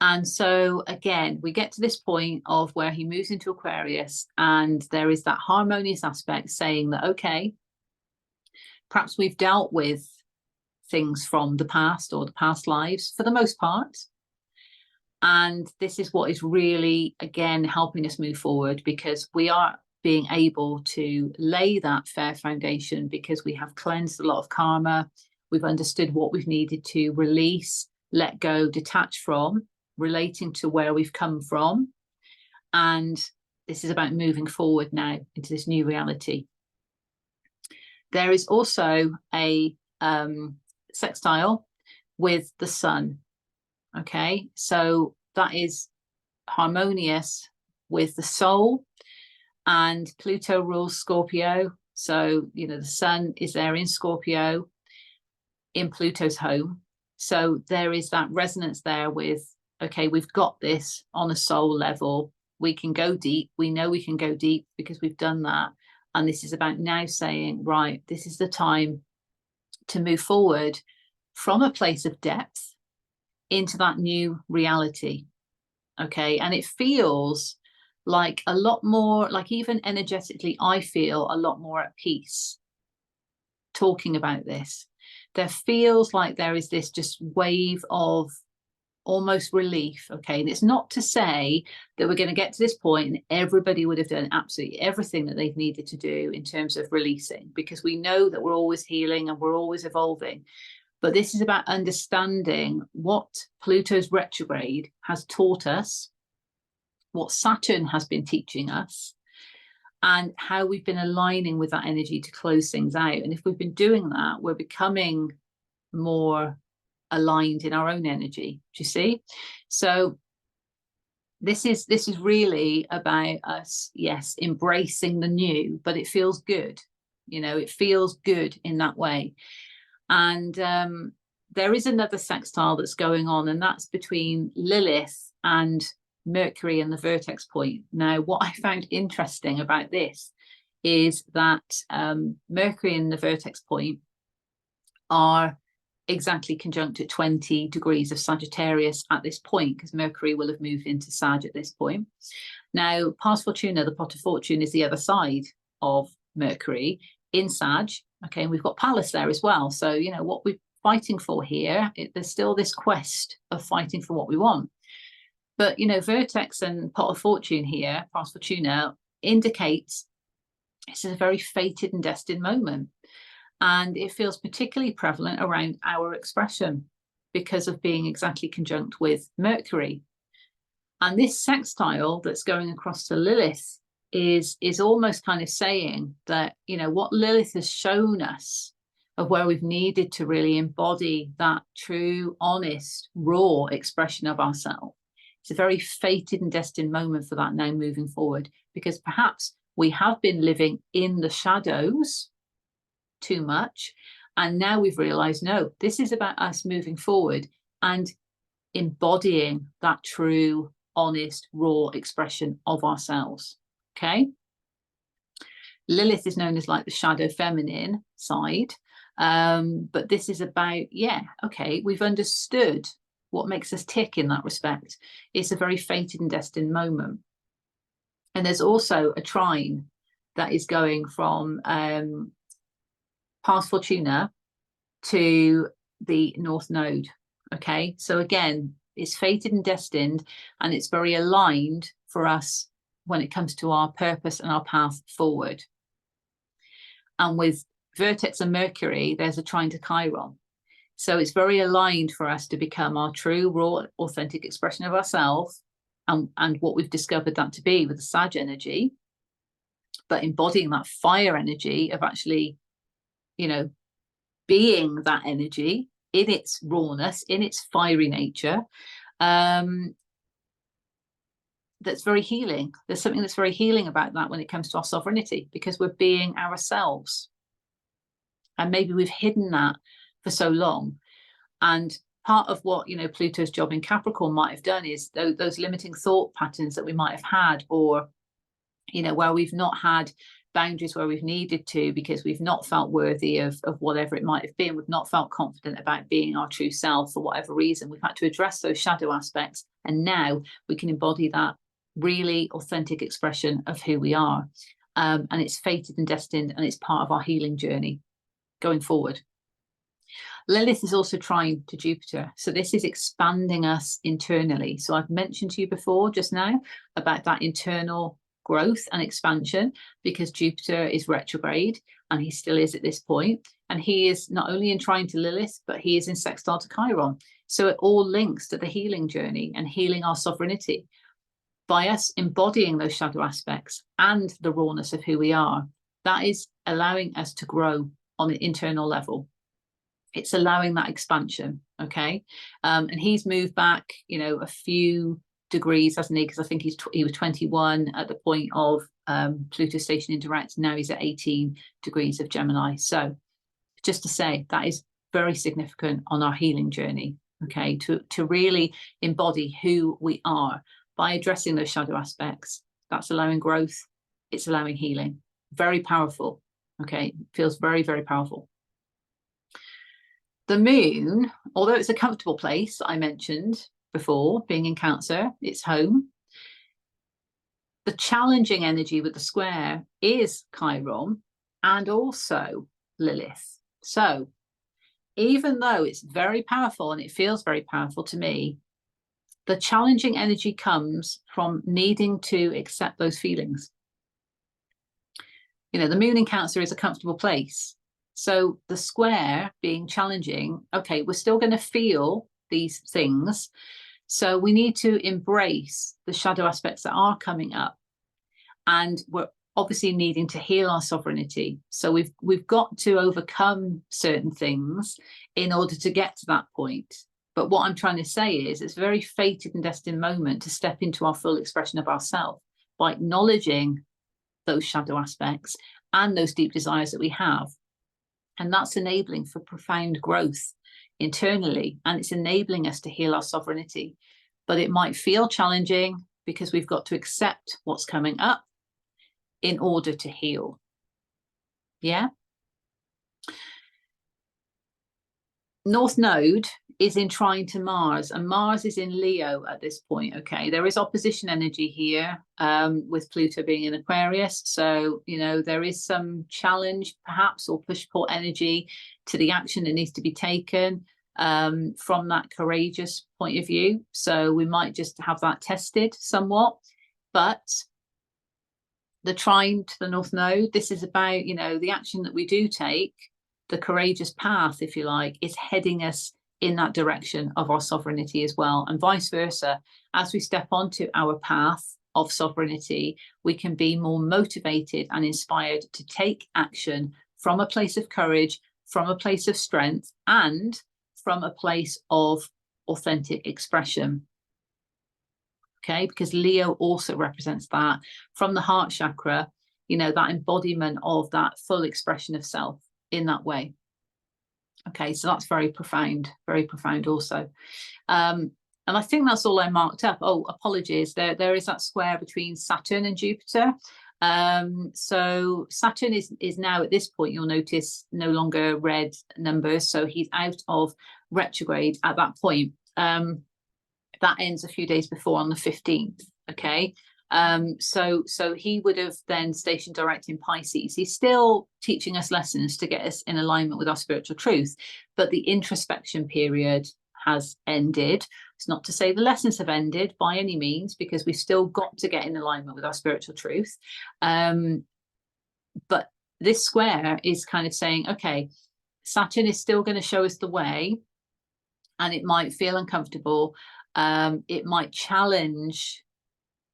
And so again, we get to this point of where he moves into Aquarius, and there is that harmonious aspect saying that, okay, perhaps we've dealt with things from the past or the past lives for the most part. And this is what is really, again, helping us move forward, because we are being able to lay that fair foundation, because we have cleansed a lot of karma. We've understood what we've needed to release, let go, detach from, relating to where we've come from. And this is about moving forward now into this new reality. There is also a sextile with the sun. Okay, so that is harmonious with the soul, and Pluto rules Scorpio. So, you know, the sun is there in Scorpio, in Pluto's home. So there is that resonance there with, okay, we've got this on a soul level. We can go deep. We know we can go deep because we've done that. And this is about now saying, right, this is the time to move forward from a place of depth into that new reality. Okay, and it feels like a lot more, like even energetically, I feel a lot more at peace talking about this. There feels like there is this just wave of almost relief. Okay, and it's not to say that we're going to get to this point and everybody would have done absolutely everything that they've needed to do in terms of releasing, because we know that we're always healing and we're always evolving. But this is about understanding what Pluto's retrograde has taught us, what Saturn has been teaching us, and how we've been aligning with that energy to close things out. And if we've been doing that, we're becoming more aligned in our own energy. Do you see? So this is really about us, yes, embracing the new, but it feels good. You know, it feels good in that way. And there is another sextile that's going on, and that's between Lilith and Mercury and the vertex point. Now, what I found interesting about this is that Mercury and the vertex point are exactly conjunct at 20 degrees of Sagittarius at this point, because Mercury will have moved into Sag at this point. Now, Pars Fortuna, the pot of fortune, is the other side of Mercury in Sag. Okay, and we've got Pallas there as well. So, you know, what we're fighting for here, there's still this quest of fighting for what we want. But, you know, vertex and pot of fortune here, Pars Fortuna, indicates this is a very fated and destined moment. And it feels particularly prevalent around our expression because of being exactly conjunct with Mercury. And this sextile that's going across to Lilith is almost kind of saying that, you know, what Lilith has shown us of where we've needed to really embody that true, honest, raw expression of ourselves. It's a very fated and destined moment for that now moving forward, because perhaps we have been living in the shadows too much. And now we've realized, no, this is about us moving forward and embodying that true, honest, raw expression of ourselves. Okay. Lilith is known as like the shadow feminine side. But this is about, yeah, okay, we've understood what makes us tick in that respect. It's a very fated and destined moment. And there's also a trine that is going from Pars Fortuna to the North Node. Okay, so again, it's fated and destined, and it's very aligned for us when it comes to our purpose and our path forward. And with vertex and Mercury, there's a trine to Chiron. So it's very aligned for us to become our true, raw, authentic expression of ourselves, and what we've discovered that to be with the Sag energy, but embodying that fire energy of actually, you know, being that energy in its rawness, in its fiery nature. That's very healing. There's something that's very healing about that when it comes to our sovereignty, because we're being ourselves. And maybe we've hidden that for so long. And part of what, you know, Pluto's job in Capricorn might have done is those limiting thought patterns that we might have had, or, you know, where we've not had boundaries where we've needed to, because we've not felt worthy of whatever it might have been. We've not felt confident about being our true self for whatever reason. We've had to address those shadow aspects. And now we can embody that really authentic expression of who we are. And it's fated and destined, and it's part of our healing journey going forward. Lilith is also trine to Jupiter. So this is expanding us internally. So I've mentioned to you before just now about that internal growth and expansion, because Jupiter is retrograde, and he still is at this point. And he is not only in trine to Lilith, but he is in sextile to Chiron. So it all links to the healing journey and healing our sovereignty by us embodying those shadow aspects and the rawness of who we are. That is allowing us to grow on an internal level. It's allowing that expansion, okay? And he's moved back, you know, a few degrees, hasn't he? Because I think he was 21 at the point of Pluto stationing direct. Now he's at 18 degrees of Gemini. So just to say, that is very significant on our healing journey, okay? To really embody who we are by addressing those shadow aspects. That's allowing growth. It's allowing healing. Very powerful, okay? Feels very, very powerful. The moon, although it's a comfortable place, I mentioned before, being in Cancer, it's home. The challenging energy with the square is Chiron and also Lilith. So even though it's very powerful and it feels very powerful to me, the challenging energy comes from needing to accept those feelings. You know, the moon in Cancer is a comfortable place. So the square being challenging, okay, we're still going to feel these things. So we need to embrace the shadow aspects that are coming up. And we're obviously needing to heal our sovereignty. So we've got to overcome certain things in order to get to that point. But what I'm trying to say is it's a very fated and destined moment to step into our full expression of ourselves by acknowledging those shadow aspects and those deep desires that we have. And that's enabling for profound growth internally, and it's enabling us to heal our sovereignty. But it might feel challenging because we've got to accept what's coming up in order to heal. Yeah. North Node is in trine to Mars, and Mars is in Leo at this point. Okay, there is opposition energy here with Pluto being in Aquarius. So, you know, there is some challenge perhaps or push-pull energy to the action that needs to be taken from that courageous point of view. So we might just have that tested somewhat. But the trine to the North Node, this is about, you know, the action that we do take, the courageous path, if you like, is heading us in that direction of our sovereignty as well, and vice versa. As we step onto our path of sovereignty, we can be more motivated and inspired to take action from a place of courage, from a place of strength, and from a place of authentic expression. Okay, because Leo also represents that from the heart chakra, you know, that embodiment of that full expression of self in that way. Okay, so that's very profound also. And I think that's all I marked up. Oh, apologies. There is that square between Saturn and Jupiter. So Saturn is now at this point, you'll notice, no longer red numbers. So he's out of retrograde at that point. That ends a few days before on the 15th. Okay. So he would have then stationed direct in Pisces. He's still teaching us lessons to get us in alignment with our spiritual truth, but the introspection period has ended. It's not to say the lessons have ended by any means, because we've still got to get in alignment with our spiritual truth. But this square is kind of saying, okay, Saturn is still going to show us the way, and it might feel uncomfortable. It might challenge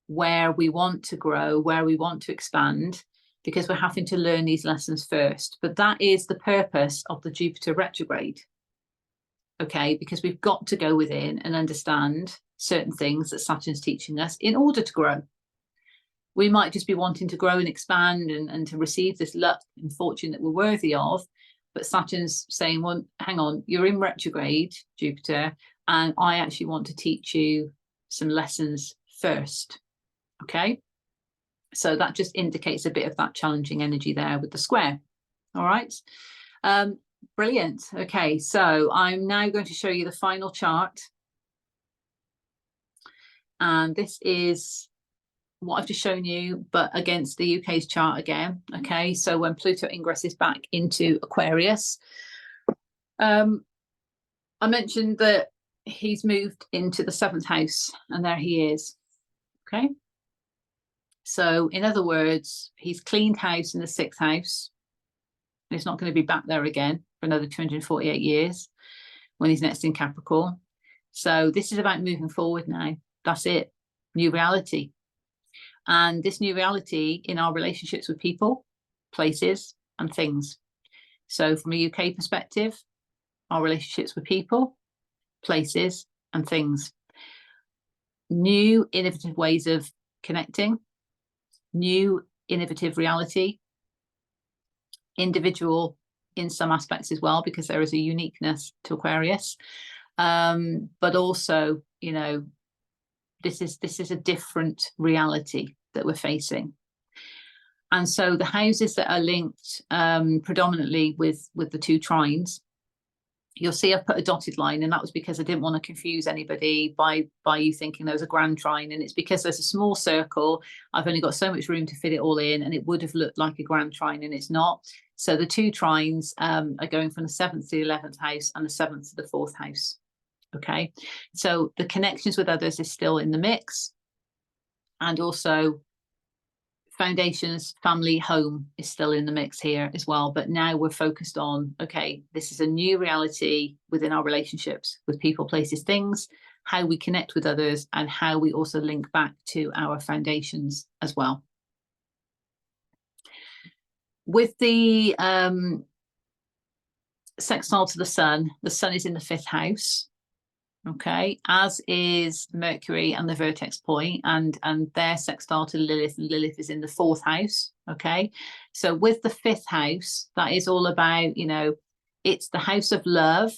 where we want to grow, where we want to expand, because we're having to learn these lessons first. But that is the purpose of the Jupiter retrograde. Okay, because we've got to go within and understand certain things that Saturn's teaching us in order to grow. We might just be wanting to grow and expand and to receive this luck and fortune that we're worthy of. But Saturn's saying, well, hang on, you're in retrograde, Jupiter, and I actually want to teach you some lessons first. Okay, so that just indicates a bit of that challenging energy there with the square. All right, brilliant. Okay, so I'm now going to show you the final chart, and this is what I've just shown you, but against the UK's chart again. Okay, so when Pluto ingresses back into Aquarius, I mentioned that he's moved into the 7th house, and there he is. Okay, so in other words, he's cleaned house in the 6th house. He's not going to be back there again for another 248 years when he's next in Capricorn. So this is about moving forward now. That's it. New reality. And this new reality in our relationships with people, places, and things. So from a UK perspective, our relationships with people, places, and things. New innovative ways of connecting, new innovative reality, individual in some aspects as well, because there is a uniqueness to Aquarius. But also, you know, this is a different reality that we're facing. And so the houses that are linked predominantly with the two trines, you'll see I've put a dotted line, and that was because I didn't want to confuse anybody by you thinking there was a grand trine, and it's because there's a small circle. I've only got so much room to fit it all in, and it would have looked like a grand trine, and it's not. So the two trines are going from the 7th to the 11th house and the 7th to the 4th house. Okay, so the connections with others is still in the mix, and also foundations, family, home is still in the mix here as well. But now we're focused on, okay, this is a new reality within our relationships with people, places, things, how we connect with others, and how we also link back to our foundations as well. With the sextile to the sun is in the 5th house. Okay, as is Mercury and the vertex point, and their sextile to Lilith, and Lilith is in the 4th house. Okay, so with the 5th house, that is all about, you know, it's the house of love.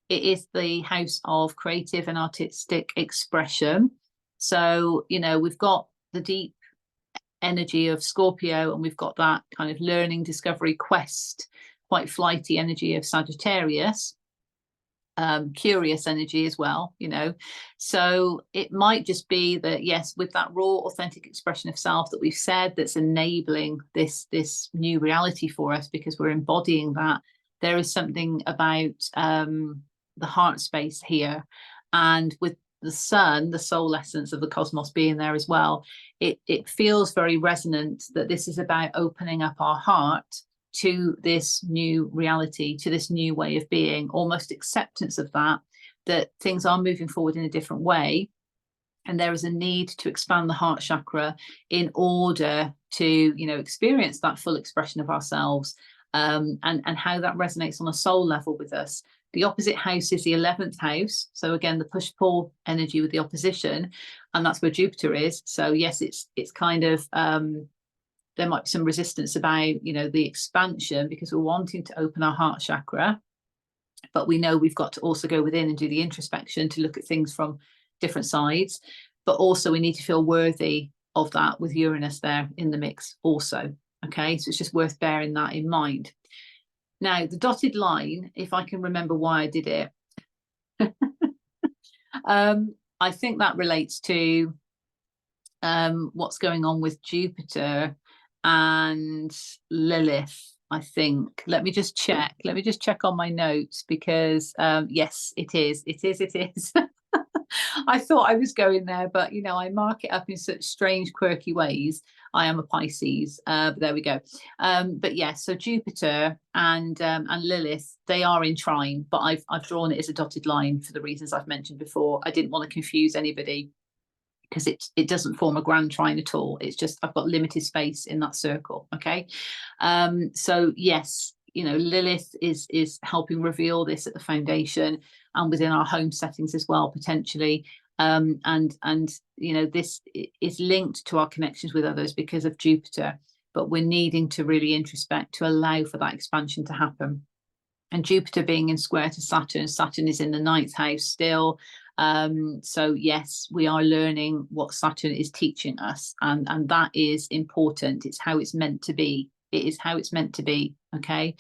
It is the house of creative and artistic expression. So, you know, we've got the deep energy of Scorpio, and we've got that kind of learning, discovery, quest, quite flighty energy of Sagittarius. Curious energy as well, you know. So it might just be that, yes, with that raw, authentic expression of self that we've said, that's enabling this new reality for us, because we're embodying that. There is something about the heart space here, and with the sun, the soul essence of the cosmos being there as well, it feels very resonant that this is about opening up our heart to this new reality, to this new way of being, almost acceptance of that things are moving forward in a different way. And there is a need to expand the heart chakra in order to, you know, experience that full expression of ourselves, and how that resonates on a soul level with us. The opposite house is the 11th house. So again, the push-pull energy with the opposition, and that's where Jupiter is. So yes, it's kind of, there might be some resistance about, you know, the expansion, because we're wanting to open our heart chakra, but we know we've got to also go within and do the introspection to look at things from different sides. But also we need to feel worthy of that, with Uranus there in the mix also. Okay, so it's just worth bearing that in mind. Now, the dotted line, if I can remember why I did it, I think that relates to what's going on with Jupiter and Lilith, I think. Let me just check on my notes, because yes, it is. I thought I was going there, but you know, I mark it up in such strange, quirky ways. I am a Pisces, but there we go. But yes, so Jupiter and Lilith, they are in trine, but I've drawn it as a dotted line for the reasons I've mentioned before. I didn't want to confuse anybody, because it doesn't form a grand trine at all. It's just I've got limited space in that circle. Okay, so yes, you know, Lilith is helping reveal this at the foundation and within our home settings as well, potentially. And you know, this is linked to our connections with others because of Jupiter, but we're needing to really introspect to allow for that expansion to happen. And Jupiter being in square to Saturn is in the 9th house still. So yes, we are learning what Saturn is teaching us, and that is important. It's how it's meant to be. It is how it's meant to be. Okay.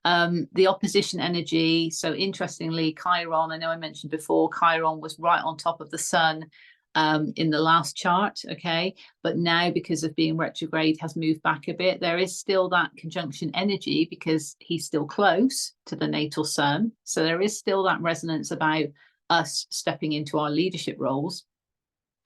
The opposition energy. So interestingly, Chiron, I know I mentioned before, Chiron was right on top of the sun in the last chart. Okay, but now, because of being retrograde, has moved back a bit. There is still that conjunction energy because he's still close to the natal sun. So there is still that resonance about us stepping into our leadership roles.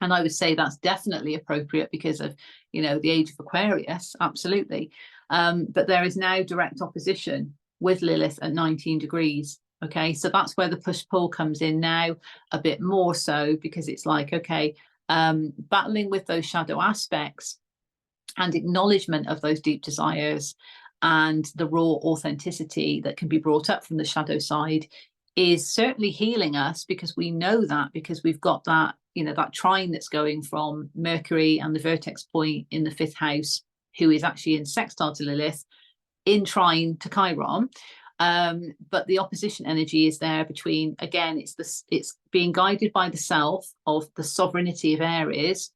And I would say that's definitely appropriate because of, you know, the age of Aquarius, absolutely. But there is now direct opposition with Lilith at 19 degrees. Okay, so that's where the push-pull comes in now a bit more so, because it's like, okay, battling with those shadow aspects and acknowledgement of those deep desires, and the raw authenticity that can be brought up from the shadow side is certainly healing us, because we know that, because we've got that, you know, that trine that's going from Mercury and the vertex point in the 5th house, who is actually in sextile to Lilith, in trine to Chiron. But the opposition energy is there between, again, it's being guided by the self of the sovereignty of Aries,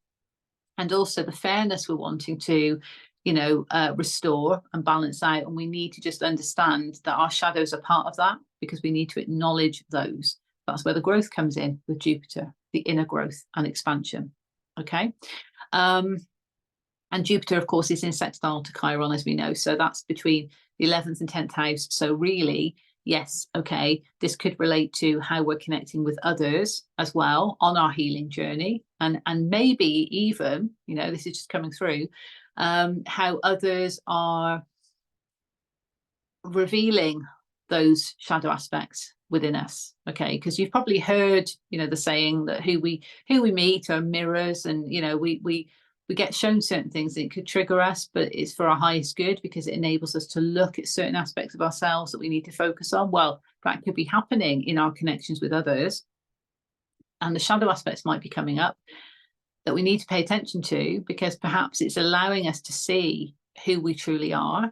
and also the fairness we're wanting to, you know, restore and balance out. And we need to just understand that our shadows are part of that, because we need to acknowledge those. That's where the growth comes in with Jupiter, the inner growth and expansion. Okay. And Jupiter, of course, is in sextile to Chiron, as we know. So that's between the 11th and 10th house. So really, yes, okay, this could relate to how we're connecting with others as well on our healing journey. And maybe even, you know, this is just coming through, how others are revealing those shadow aspects within us. Okay, because you've probably heard, you know, the saying that who we meet are mirrors, and, you know, we get shown certain things that could trigger us, but it's for our highest good, because it enables us to look at certain aspects of ourselves that we need to focus on. Well, that could be happening in our connections with others, and the shadow aspects might be coming up that we need to pay attention to, because perhaps it's allowing us to see who we truly are,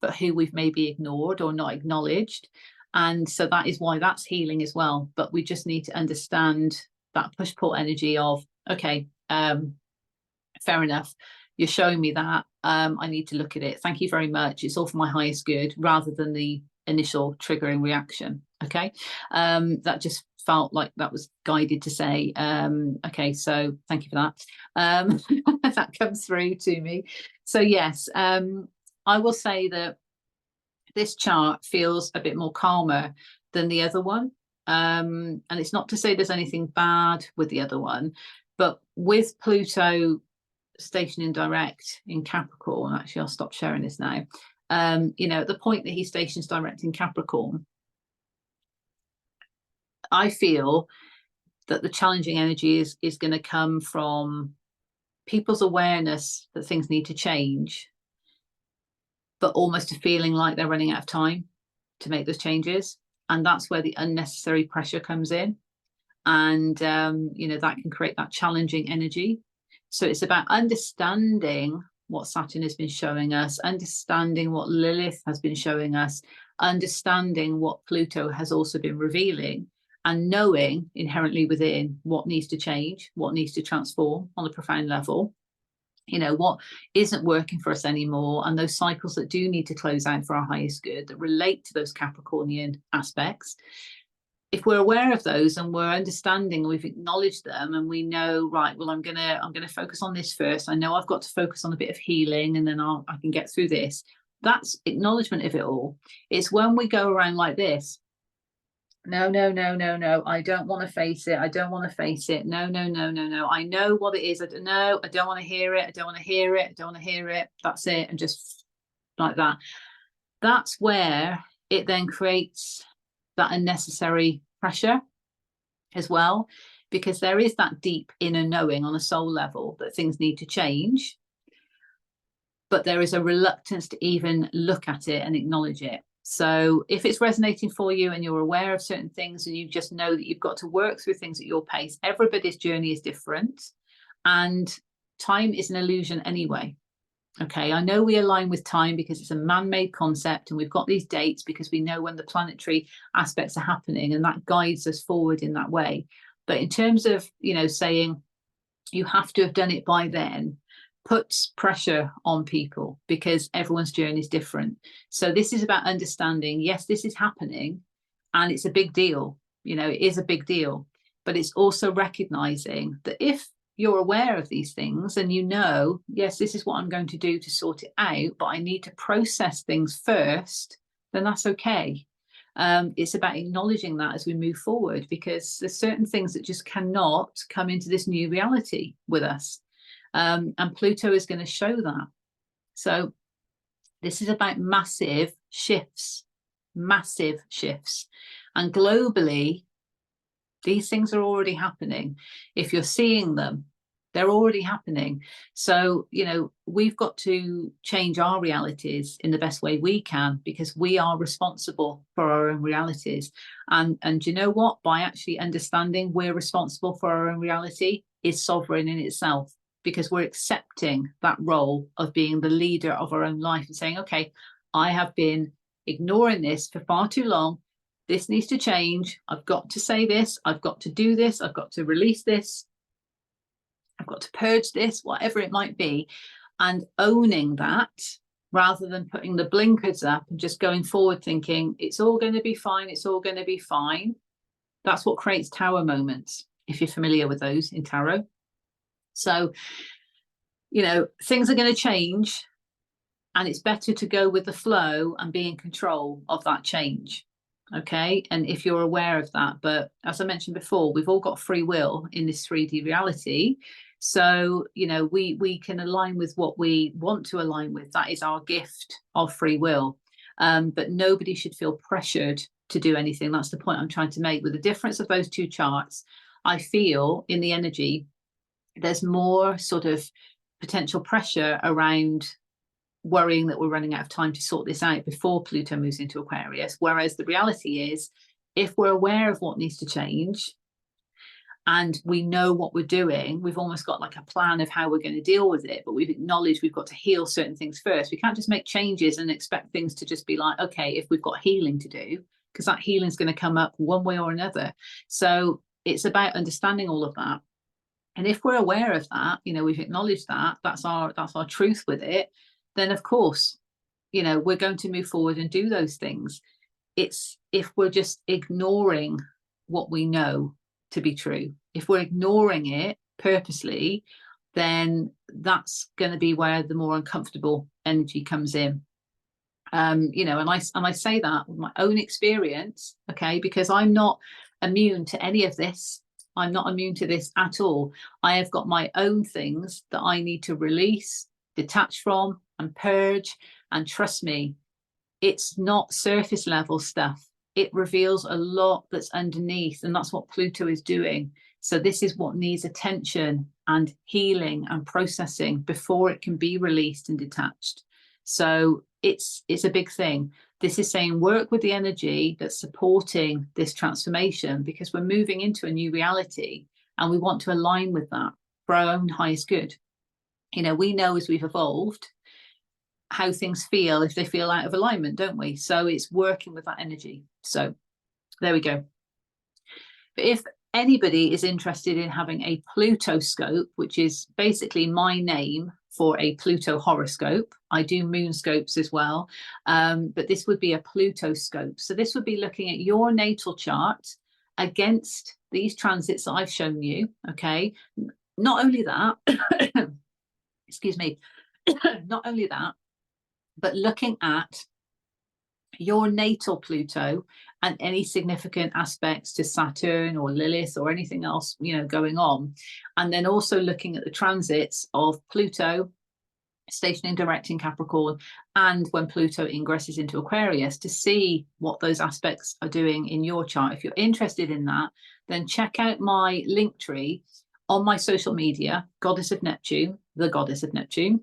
but who we've maybe ignored or not acknowledged. And so that is why that's healing as well. But we just need to understand that push-pull energy of, okay, fair enough, you're showing me that, I need to look at it, thank you very much, it's all for my highest good, rather than the initial triggering reaction. Okay, that just felt like that was guided to say, okay, so thank you for that. That comes through to me. So yes, I will say that this chart feels a bit more calmer than the other one, and it's not to say there's anything bad with the other one, but with Pluto stationing direct in Capricorn, actually I'll stop sharing this now, you know, at the point that he stations direct in Capricorn, I feel that the challenging energy is going to come from people's awareness that things need to change, but almost a feeling like they're running out of time to make those changes. And that's where the unnecessary pressure comes in. And, you know, that can create that challenging energy. So it's about understanding what Saturn has been showing us, understanding what Lilith has been showing us, understanding what Pluto has also been revealing, and knowing inherently within what needs to change, what needs to transform on a profound level, you know, what isn't working for us anymore, and those cycles that do need to close out for our highest good that relate to those Capricornian aspects. If we're aware of those and we're understanding, we've acknowledged them, and we know, right, well, I'm gonna focus on this first. I know I've got to focus on a bit of healing, and then I can get through this. That's acknowledgement of it all. It's when we go around like this, no, I don't want to face it, I don't want to face it, no, I know what it is, I don't know, I don't want to hear it, I don't want to hear it, I don't want to hear it, that's it, and just like that. That's where it then creates that unnecessary pressure as well, because there is that deep inner knowing on a soul level that things need to change, but there is a reluctance to even look at it and acknowledge it. So if it's resonating for you and you're aware of certain things, and you just know that you've got to work through things at your pace, everybody's journey is different, and time is an illusion anyway. Okay, I know we align with time because it's a man-made concept, and we've got these dates because we know when the planetary aspects are happening, and that guides us forward in that way. But in terms of, you know, saying you have to have done it by then, puts pressure on people, because everyone's journey is different. So this is about understanding, yes, this is happening and it's a big deal, you know, it is a big deal, but it's also recognizing that if you're aware of these things and you know, yes, this is what I'm going to do to sort it out, but I need to process things first, then that's okay. It's about acknowledging that as we move forward, because there's certain things that just cannot come into this new reality with us. And Pluto is going to show that. So this is about massive shifts. And globally, these things are already happening. If you're seeing them, They're already happening. So, you know, we've got to change our realities in the best way we can, because we are responsible for our own realities. And you know what? By actually understanding we're responsible for our own reality is sovereign in itself, because we're accepting that role of being the leader of our own life and saying, okay, I have been ignoring this for far too long. This needs to change. I've got to say this. I've got to do this. I've got to release this. I've got to purge this, whatever it might be, and owning that rather than putting the blinkers up and just going forward thinking it's all going to be fine. It's all going to be fine. That's what creates tower moments, if you're familiar with those in tarot. So, you know, things are going to change, and it's better to go with the flow and be in control of that change. Okay. And if you're aware of that, but as I mentioned before, we've all got free will in this 3D reality. So, you know, we can align with what we want to align with. That is our gift of free will. But nobody should feel pressured to do anything. That's the point I'm trying to make. With the difference of those two charts, I feel in the energy, there's more sort of potential pressure around worrying that we're running out of time to sort this out before Pluto moves into Aquarius. Whereas the reality is, if we're aware of what needs to change and we know what we're doing, we've almost got like a plan of how we're going to deal with it, but we've acknowledged we've got to heal certain things first. We can't just make changes and expect things to just be like, okay, if we've got healing to do, because that healing is going to come up one way or another. So it's about understanding all of that. And if we're aware of that, you know, we've acknowledged that, that's our truth with it, then of course, you know, we're going to move forward and do those things. It's if we're just ignoring what we know to be true, if we're ignoring it purposely, then that's going to be where the more uncomfortable energy comes in. You know, and I say that with my own experience, okay, because I'm not immune to any of this. I'm not immune to this at all. I have got my own things that I need to release, detach from, and purge. And trust me, it's not surface level stuff. It reveals a lot that's underneath, and that's what Pluto is doing. So this is what needs attention and healing and processing before it can be released and detached. So it's a big thing. This is saying work with the energy that's supporting this transformation, because we're moving into a new reality and we want to align with that for our own highest good. You know, we know as we've evolved how things feel if they feel out of alignment, don't we? So it's working with that energy. So there we go. But if anybody is interested in having a Pluto scope, which is basically my name for a Pluto horoscope, I do moon scopes as well, but this would be a Pluto scope. So this would be looking at your natal chart against these transits that I've shown you, okay? Not only that, excuse me, not only that, but looking at your natal Pluto and any significant aspects to Saturn or Lilith or anything else, you know, going on. And then also looking at the transits of Pluto stationing direct in Capricorn and when Pluto ingresses into Aquarius, to see what those aspects are doing in your chart. If you're interested in that, then check out my link tree on my social media, Goddess of Neptune, the Goddess of Neptune.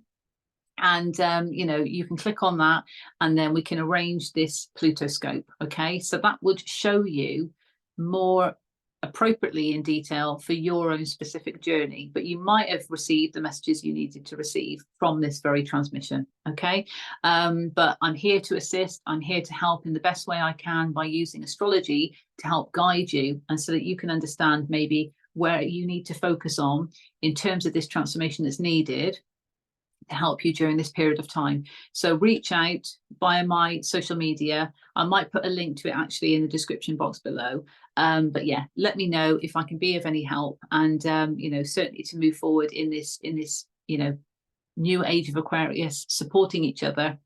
And, you know, you can click on that and then we can arrange this Pluto scope. Okay, so that would show you more appropriately in detail for your own specific journey, but you might have received the messages you needed to receive from this very transmission. Okay, but I'm here to assist. I'm here to help in the best way I can by using astrology to help guide you, and so that you can understand maybe where you need to focus on in terms of this transformation that's needed to help you during this period of time. So reach out via my social media. I might put a link to it actually in the description box below. But yeah, let me know if I can be of any help, and you know, certainly to move forward in this you know, new age of Aquarius, supporting each other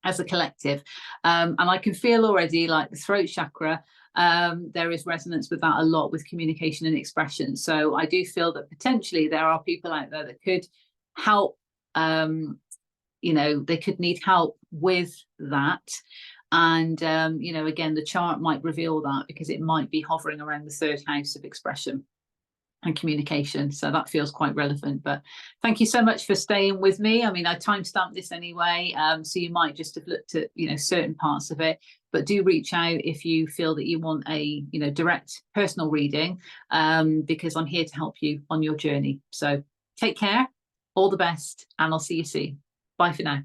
as a collective. And I can feel already like the throat chakra, there is resonance with that a lot, with communication and expression. So I do feel that potentially there are people out there that could help. You know, they could need help with that. And, you know, again, the chart might reveal that, because it might be hovering around the third house of expression. and communication. So that feels quite relevant. But thank you so much for staying with me. I mean, I timestamped this anyway, so you might just have looked at, you know, certain parts of it, but do reach out if you feel that you want a, you know, direct personal reading, because I'm here to help you on your journey. So take care, all the best, and I'll see you soon. Bye for now.